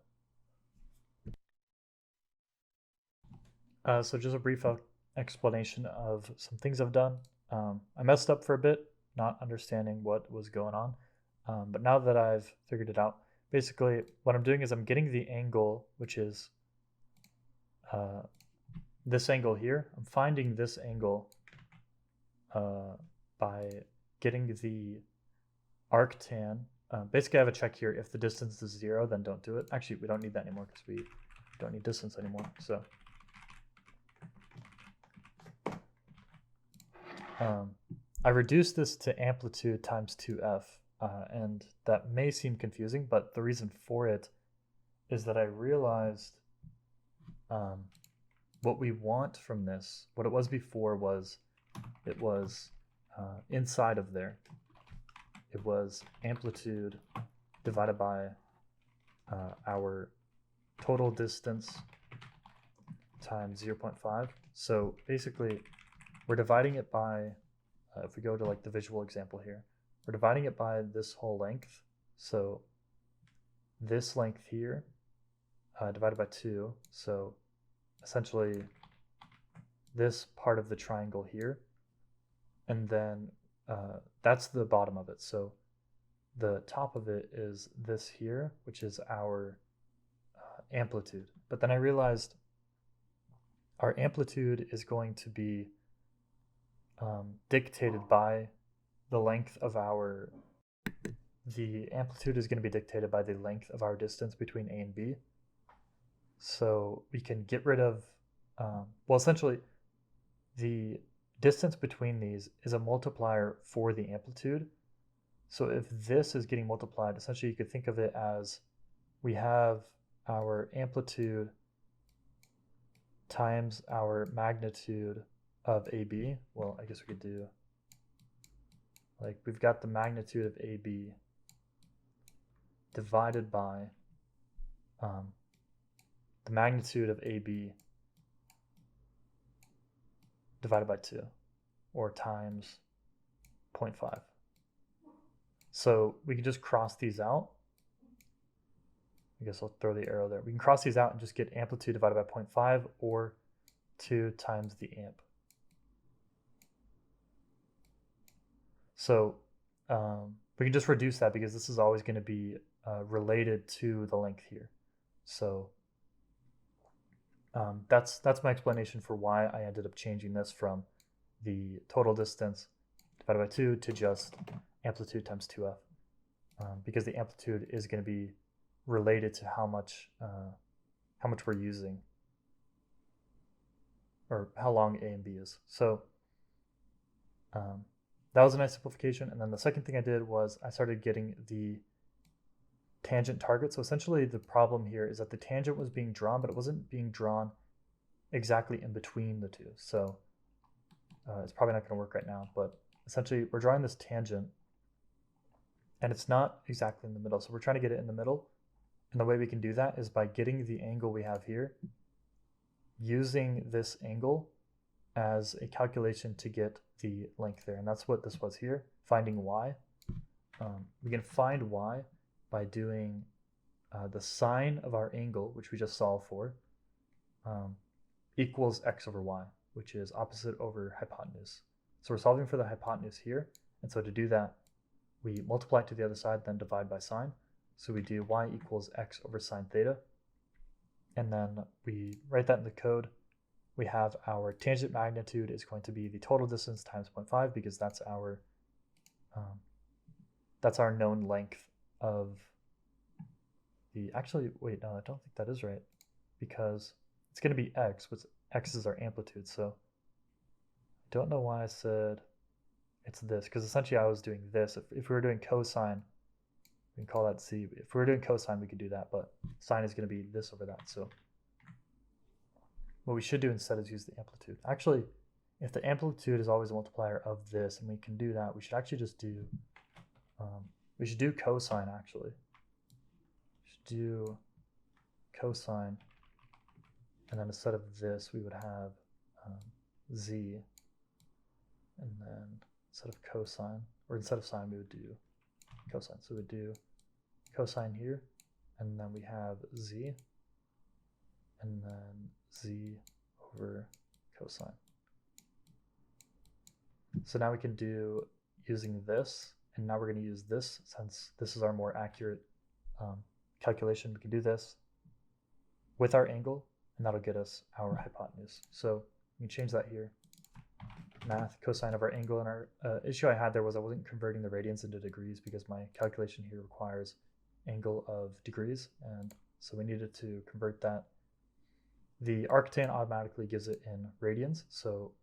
So just a brief explanation of some things I've done. I messed up for a bit, not understanding what was going on. But now that I've figured it out, basically what I'm doing is I'm getting the angle, which is this angle here. I'm finding this angle by getting the arctan. Basically, I have a check here. If the distance is 0, then don't do it. Actually, we don't need that anymore because we don't need distance anymore. So I reduced this to amplitude times 2f, and that may seem confusing, but the reason for it is that I realized what we want from this, what it was before was, it was inside of there. It was amplitude divided by our total distance times 0.5. So basically, we're dividing it by, if we go to like the visual example here, we're dividing it by this whole length. So this length here divided by 2. So essentially this part of the triangle here. And then that's the bottom of it. So the top of it is this here, which is our amplitude. But then I realized our amplitude is going to be dictated by the length of our, the amplitude is going to be dictated by the length of our distance between A and B. So we can get rid of, well, essentially the distance between these is a multiplier for the amplitude. So if this is getting multiplied, essentially you could think of it as we have our amplitude times our magnitude of AB. Well, I guess we could do, like, we've got the magnitude of AB divided by the magnitude of AB divided by 2, or times 0.5. So we can just cross these out. I guess I'll throw the arrow there. We can cross these out and just get amplitude divided by 0.5, or 2 times the amp. So we can just reduce that because this is always going to be related to the length here. So that's my explanation for why I ended up changing this from the total distance divided by 2 to just amplitude times 2f, because the amplitude is going to be related to how much we're using, or how long A and B is. So that was a nice simplification. And then the second thing I did was I started getting the tangent target. So essentially the problem here is that the tangent was being drawn, but it wasn't being drawn exactly in between the two. So it's probably not going to work right now, but essentially we're drawing this tangent and it's not exactly in the middle. So we're trying to get it in the middle. And the way we can do that is by getting the angle we have here, using this angle as a calculation to get the length there, and that's what this was here, finding y. We can find y by doing the sine of our angle, which we just solved for, equals x over y, which is opposite over hypotenuse. So we're solving for the hypotenuse here, and so to do that, we multiply it to the other side, then divide by sine. So we do y equals x over sine theta, and then we write that in the code. We have our tangent magnitude is going to be the total distance times 0.5 because that's our known length of the, actually, wait, no, I don't think that is right, because it's going to be x, which x is our amplitude. So I don't know why I said it's this, because essentially I was doing this. If we were doing cosine, we can call that c. If we were doing cosine, we could do that, but sine is going to be this over that. So what we should do instead is use the amplitude. Actually, if the amplitude is always a multiplier of this, and we can do that, we should actually just do, we should do cosine actually. We should do cosine, and then instead of this, we would have z, and then instead of cosine, or instead of sine, we would do cosine. So we would do cosine here, and then we have z, and then z over cosine. So now we can do using this, and now we're going to use this since this is our more accurate calculation. We can do this with our angle, and that'll get us our hypotenuse. So we can change that here. Math cosine of our angle, and our issue I had there was I wasn't converting the radians into degrees because my calculation here requires angle of degrees, and so we needed to convert that. The arctan automatically gives it in radians, so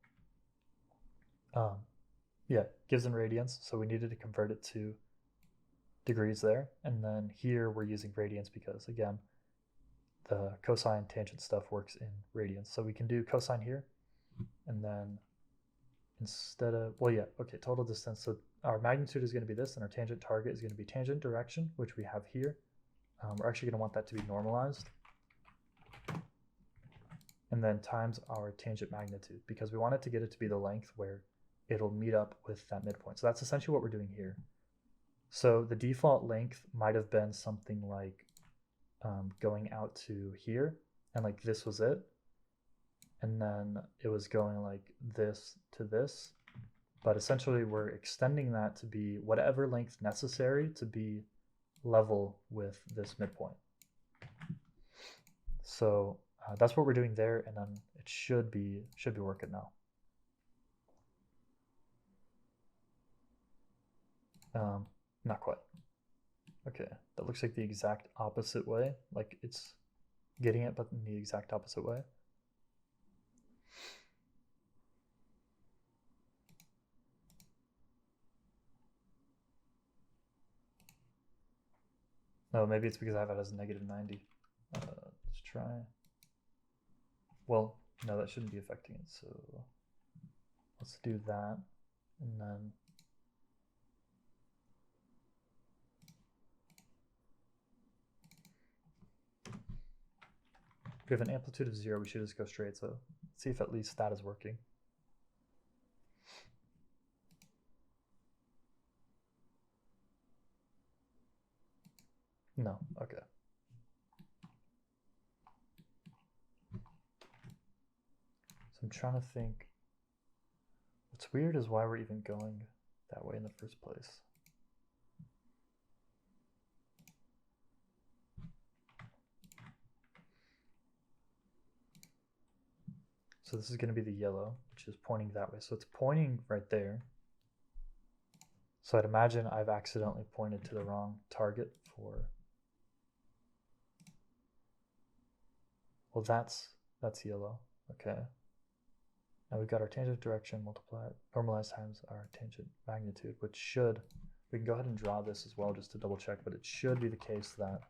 yeah, gives in radians, so we needed to convert it to degrees there, and then here we're using radians because again the cosine tangent stuff works in radians. So we can do cosine here, and then instead of, well, yeah, okay, total distance. So our magnitude is going to be this, and our tangent target is going to be tangent direction, which we have here. We're actually going to want that to be normalized, and then times our tangent magnitude, because we want it to get it to be the length where it'll meet up with that midpoint. So that's essentially what we're doing here. So the default length might have been something like going out to here, and like this was it, and then it was going like this to this, but essentially we're extending that to be whatever length necessary to be level with this midpoint. So that's what we're doing there, and then it should be working now. Not quite. Okay, that looks like the exact opposite way, like it's getting it, but in the exact opposite way. No, maybe it's because I have it as -90. Let's try. Well, no, that shouldn't be affecting it, so let's do that, and then if we have an amplitude of 0, we should just go straight, so let's see if at least that is working. No, okay. So I'm trying to think. What's weird is why we're even going that way in the first place. So this is going to be the yellow, which is pointing that way. So it's pointing right there. So I'd imagine I've accidentally pointed to the wrong target for, well, that's yellow. Okay. Now we've got our tangent direction normalized times our tangent magnitude, which should, we can go ahead and draw this as well just to double check, but it should be the case that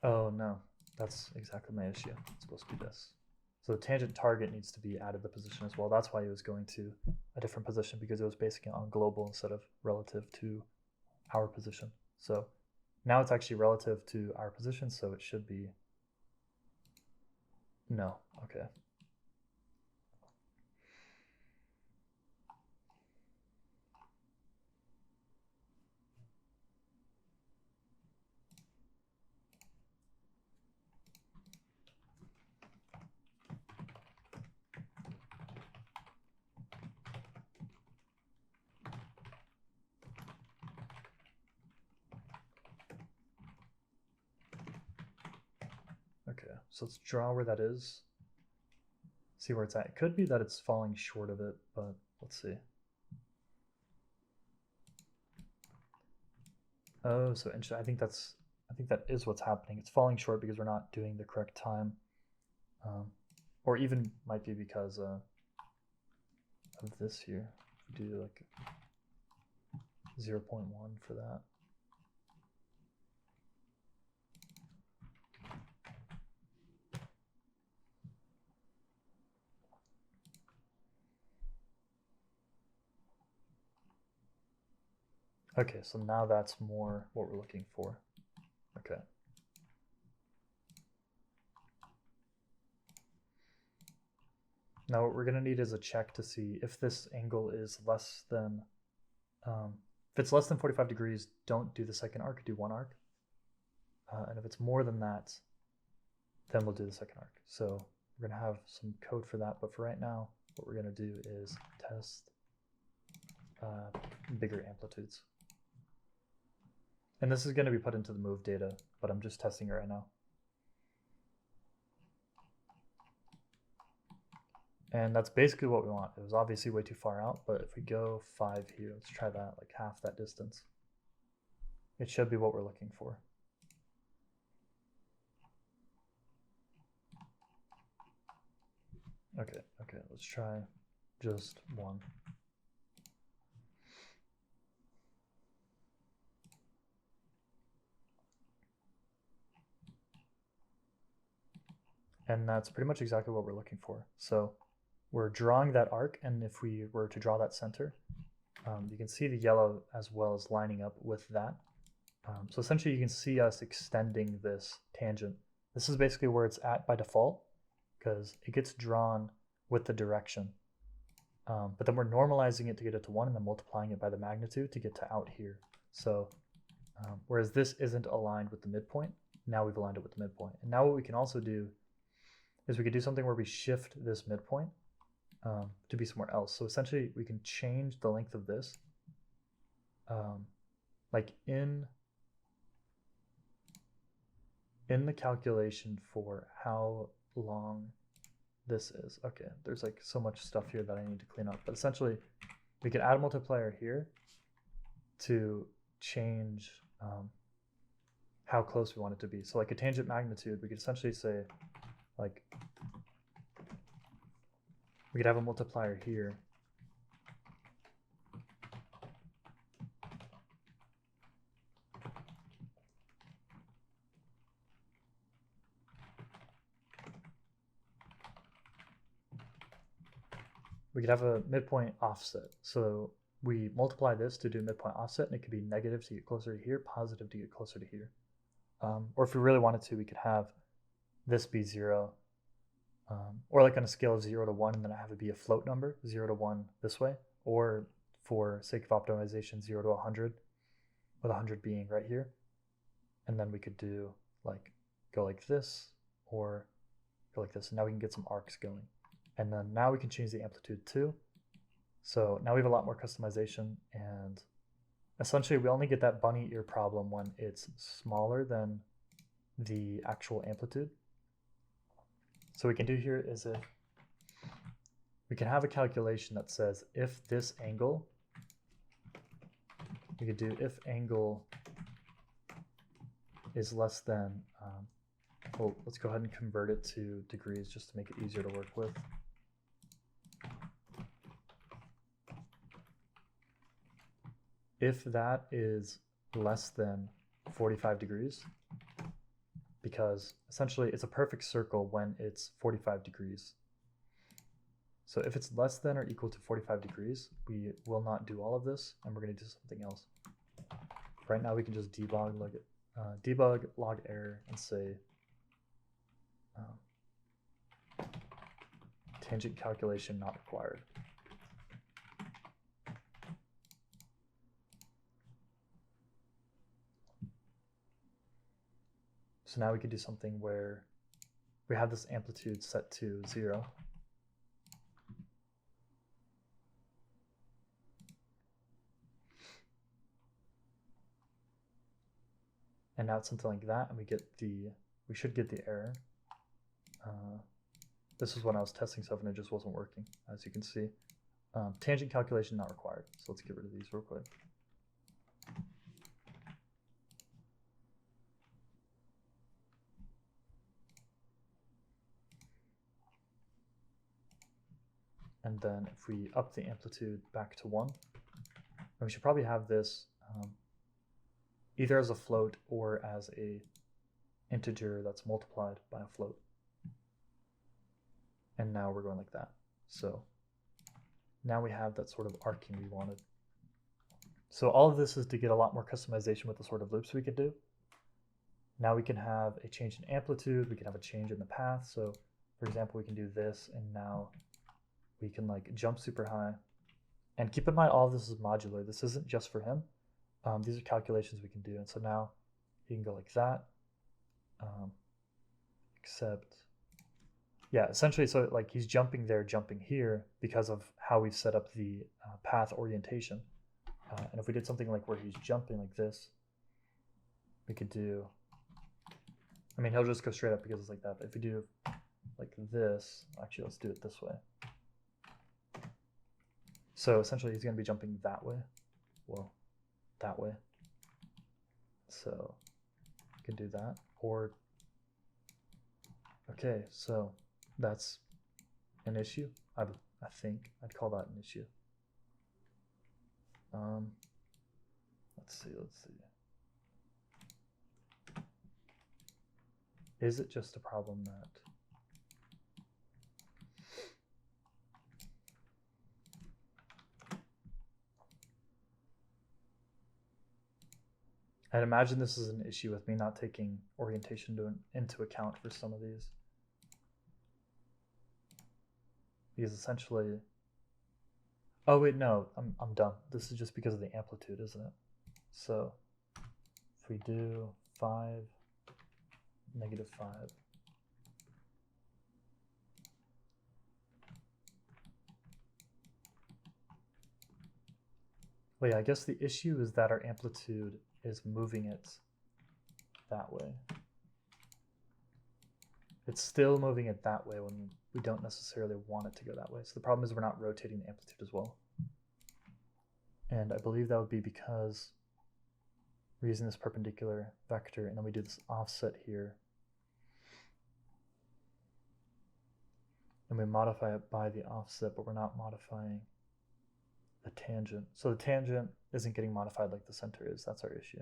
oh no, that's exactly my issue. It's supposed to be this. So the tangent target needs to be added the position as well. That's why it was going to a different position, because it was basing it on global instead of relative to our position. So now it's actually relative to our position, so it should be no. Okay. Okay, so let's draw where that is. See where it's at. It could be that it's falling short of it, but let's see. Oh, so I think that is what's happening. It's falling short because we're not doing the correct time, or even might be because of this here. We do like 0.1 for that. Okay, so now that's more what we're looking for. Okay. Now what we're going to need is a check to see if this angle is less than, if it's less than 45 degrees, don't do the second arc, do one arc. And if it's more than that, then we'll do the second arc. So we're going to have some code for that, but for right now, what we're going to do is test bigger amplitudes. And this is going to be put into the move data, but I'm just testing it right now. And that's basically what we want. It was obviously way too far out, but if we go 5 here, let's try that, like half that distance. It should be what we're looking for. Okay, let's try just 1. And that's pretty much exactly what we're looking for. So we're drawing that arc, and if we were to draw that center, you can see the yellow as well as lining up with that. So essentially you can see us extending this tangent. This is basically where it's at by default, because it gets drawn with the direction. But then we're normalizing it to get it to 1 and then multiplying it by the magnitude to get to out here. So whereas this isn't aligned with the midpoint, now we've aligned it with the midpoint. And now what we can also do is we could do something where we shift this midpoint to be somewhere else. So essentially we can change the length of this, like in the calculation for how long this is. Okay, there's like so much stuff here that I need to clean up, but essentially we could add a multiplier here to change how close we want it to be. So like a tangent magnitude, we could essentially say, like, we could have a multiplier here. We could have a midpoint offset. So we multiply this to do midpoint offset, and it could be negative to get closer to here, positive to get closer to here. Or if we really wanted to, we could have this be 0, or like on a scale of 0 to 1, and then I have it be a float number, 0 to 1 this way, or for sake of optimization, 0 to 100, with 100 being right here. And then we could do like go like this or go like this, and now we can get some arcs going. And then now we can change the amplitude too. So now we have a lot more customization, and essentially we only get that bunny ear problem when it's smaller than the actual amplitude. So what we can do here is if we can have a calculation that says if this angle, we could do if angle is less than, well, let's go ahead and convert it to degrees just to make it easier to work with. If that is less than 45 degrees, because essentially it's a perfect circle when it's 45 degrees. So if it's less than or equal to 45 degrees, we will not do all of this, and we're going to do something else. Right now we can just debug log error and say tangent calculation not required. So now we could do something where we have this amplitude set to 0. And now it's something like that, and we should get the error. This is when I was testing stuff and it just wasn't working, as you can see. Tangent calculation not required. So let's get rid of these real quick. And then if we up the amplitude back to 1, and we should probably have this either as a float or as a integer that's multiplied by a float. And now we're going like that. So now we have that sort of arcing we wanted. So all of this is to get a lot more customization with the sort of loops we could do. Now we can have a change in amplitude, we can have a change in the path. So for example, we can do this, and now we can like jump super high. And keep in mind, all of this is modular. This isn't just for him. These are calculations we can do. And so now he can go like that, except, yeah, essentially, so like he's jumping there, jumping here because of how we've set up the path orientation. And if we did something like where he's jumping like this, we could do, I mean, he'll just go straight up because it's like that. But if we do like this, actually, let's do it this way. So essentially, he's going to be jumping that way. Well, that way. So we can do that. Or, okay, so that's an issue. I think I'd call that an issue. Let's see. Is it just a problem that I'd imagine this is an issue with me not taking orientation into account for some of these. Because essentially, oh wait, no, I'm dumb. This is just because of the amplitude, isn't it? So if we do 5, -5, well, yeah, I guess the issue is that our amplitude is moving it that way. It's still moving it that way when we don't necessarily want it to go that way. So the problem is we're not rotating the amplitude as well. And I believe that would be because we're using this perpendicular vector, and then we do this offset here. And we modify it by the offset, but we're not modifying the tangent. So the tangent isn't getting modified like the center is. That's our issue.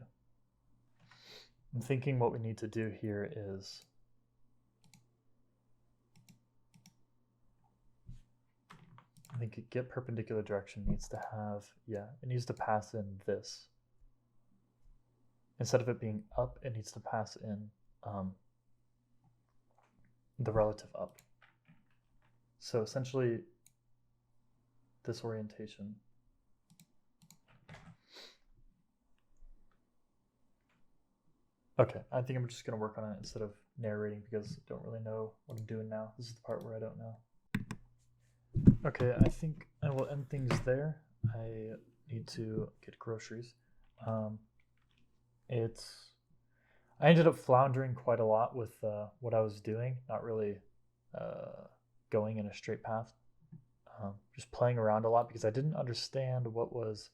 I'm thinking what we need to do here is I think get perpendicular direction needs to have, yeah, it needs to pass in this. Instead of it being up, it needs to pass in the relative up. So essentially, this orientation. Okay, I think I'm just going to work on it instead of narrating because I don't really know what I'm doing now. This is the part where I don't know. Okay, I think I will end things there. I need to get groceries. I ended up floundering quite a lot with what I was doing, not really going in a straight path. Just playing around a lot because I didn't understand what was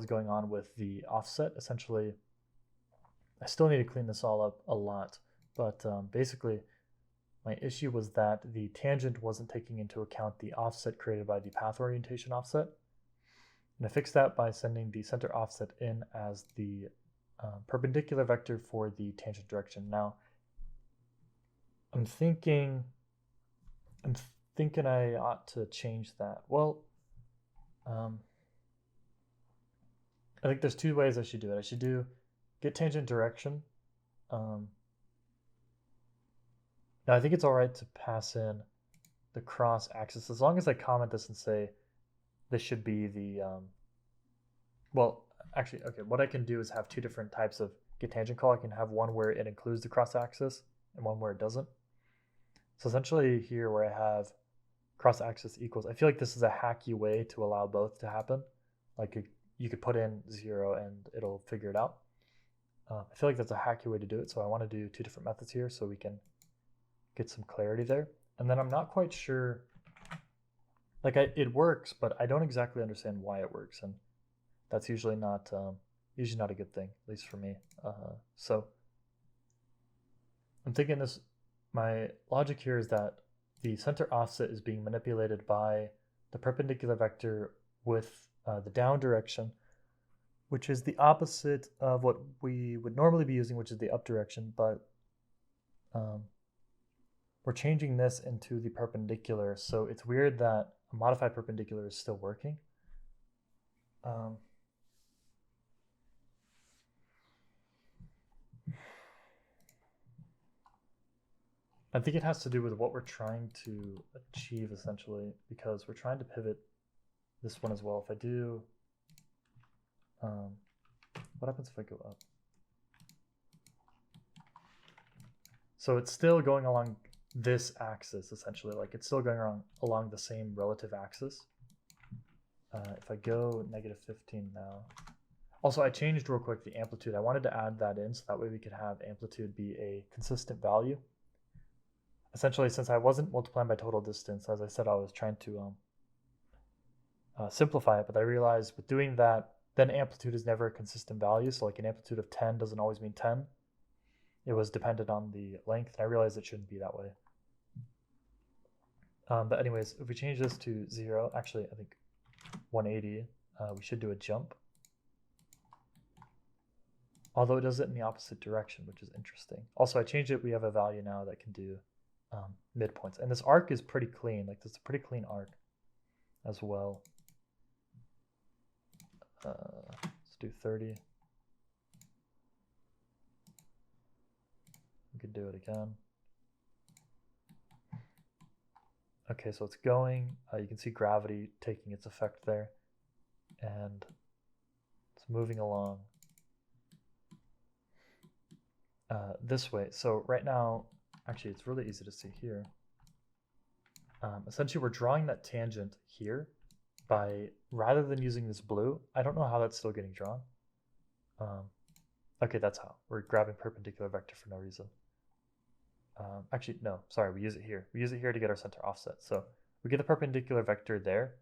going on with the offset. Essentially, I still need to clean this all up a lot, but basically my issue was that the tangent wasn't taking into account the offset created by the path orientation offset. And I fixed that by sending the center offset in as the perpendicular vector for the tangent direction. Now, I'm thinking I ought to change that. Well, I think there's two ways I should do it. I should do get tangent direction. Now I think it's all right to pass in the cross axis as long as I comment this and say this should be the well, actually, okay, what I can do is have two different types of get tangent call. I can have one where it includes the cross axis and one where it doesn't. So essentially here where I have cross axis equals, I feel like this is a hacky way to allow both to happen. Like you could put in 0 and it'll figure it out. I feel like that's a hacky way to do it, so I want to do two different methods here so we can get some clarity there. And then I'm not quite sure, like it works, but I don't exactly understand why it works, and that's usually not a good thing, at least for me. So I'm thinking this. My logic here is that the center offset is being manipulated by the perpendicular vector with the down direction, which is the opposite of what we would normally be using, which is the up direction, but we're changing this into the perpendicular, so it's weird that a modified perpendicular is still working. I think it has to do with what we're trying to achieve, essentially, because we're trying to pivot this one as well. If I do, what happens if I go up? So it's still going along this axis, essentially, like it's still going along the same relative axis. If I go -15 now. Also, I changed real quick the amplitude. I wanted to add that in so that way we could have amplitude be a consistent value. Essentially, since I wasn't multiplying by total distance, as I said, I was trying to simplify it, but I realized with doing that, then amplitude is never a consistent value. So like an amplitude of 10 doesn't always mean 10. It was dependent on the length, and I realized it shouldn't be that way. But anyways, if we change this to 0, actually I think 180, we should do a jump. Although it does it in the opposite direction, which is interesting. Also, I changed it. We have a value now that can do midpoints. And this arc is pretty clean. Like, this is a pretty clean arc as well. Let's do 30. We could do it again. Okay, so it's going. You can see gravity taking its effect there. And it's moving along this way. So right now, actually, it's really easy to see here. Essentially, we're drawing that tangent here by, rather than using this blue, I don't know how that's still getting drawn. Okay, that's how. We're grabbing perpendicular vector for no reason. Actually, no, sorry, we use it here. We use it here to get our center offset. So we get the perpendicular vector there,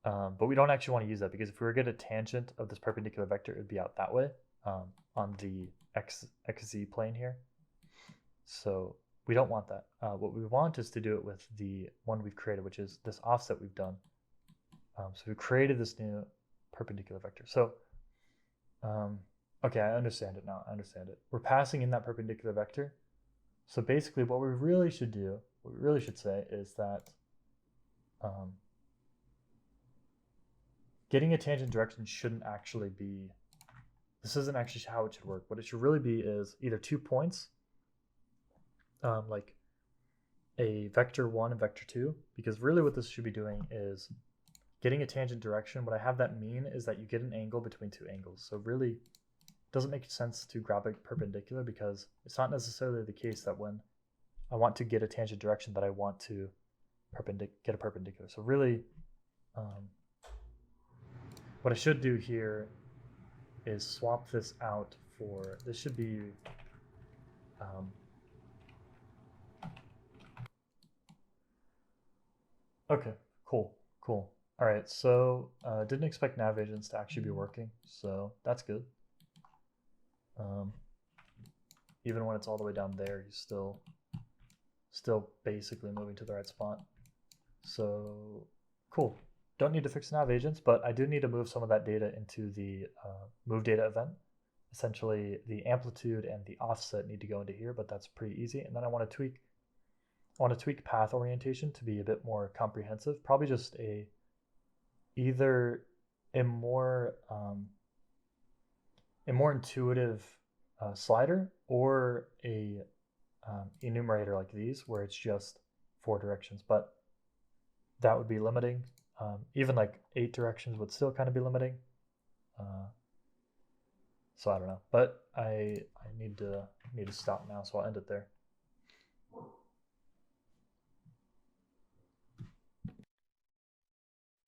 but we don't actually want to use that because if we were to get a tangent of this perpendicular vector, it would be out that way on the xz plane here. So we don't want that. What we want is to do it with the one we've created, which is this offset we've done. So we created this new perpendicular vector. So, okay, I understand it now. I understand it. We're passing in that perpendicular vector. So basically what we really should do, what we really should say is that getting a tangent direction shouldn't actually be, this isn't actually how it should work. What it should really be is either 2 points, like a vector 1 and vector 2, because really what this should be doing is getting a tangent direction. What I have that mean is that you get an angle between two angles. So really it doesn't make sense to grab a perpendicular because it's not necessarily the case that when I want to get a tangent direction that I want to get a perpendicular. So really what I should do here is swap this out for, this should be okay, cool. All right, so didn't expect nav agents to actually be working, so that's good. Even when it's all the way down there, you're still basically moving to the right spot. So cool. Don't need to fix nav agents, but I do need to move some of that data into the move data event. essentially the amplitude and the offset need to go into here, but that's pretty easy. And then I want to tweak path orientation to be a bit more comprehensive. Probably just either a more intuitive slider, or a enumerator like these where it's just 4 directions, but that would be limiting. Even like 8 directions would still kind of be limiting. So I don't know, but I need to stop now, so I'll end it there.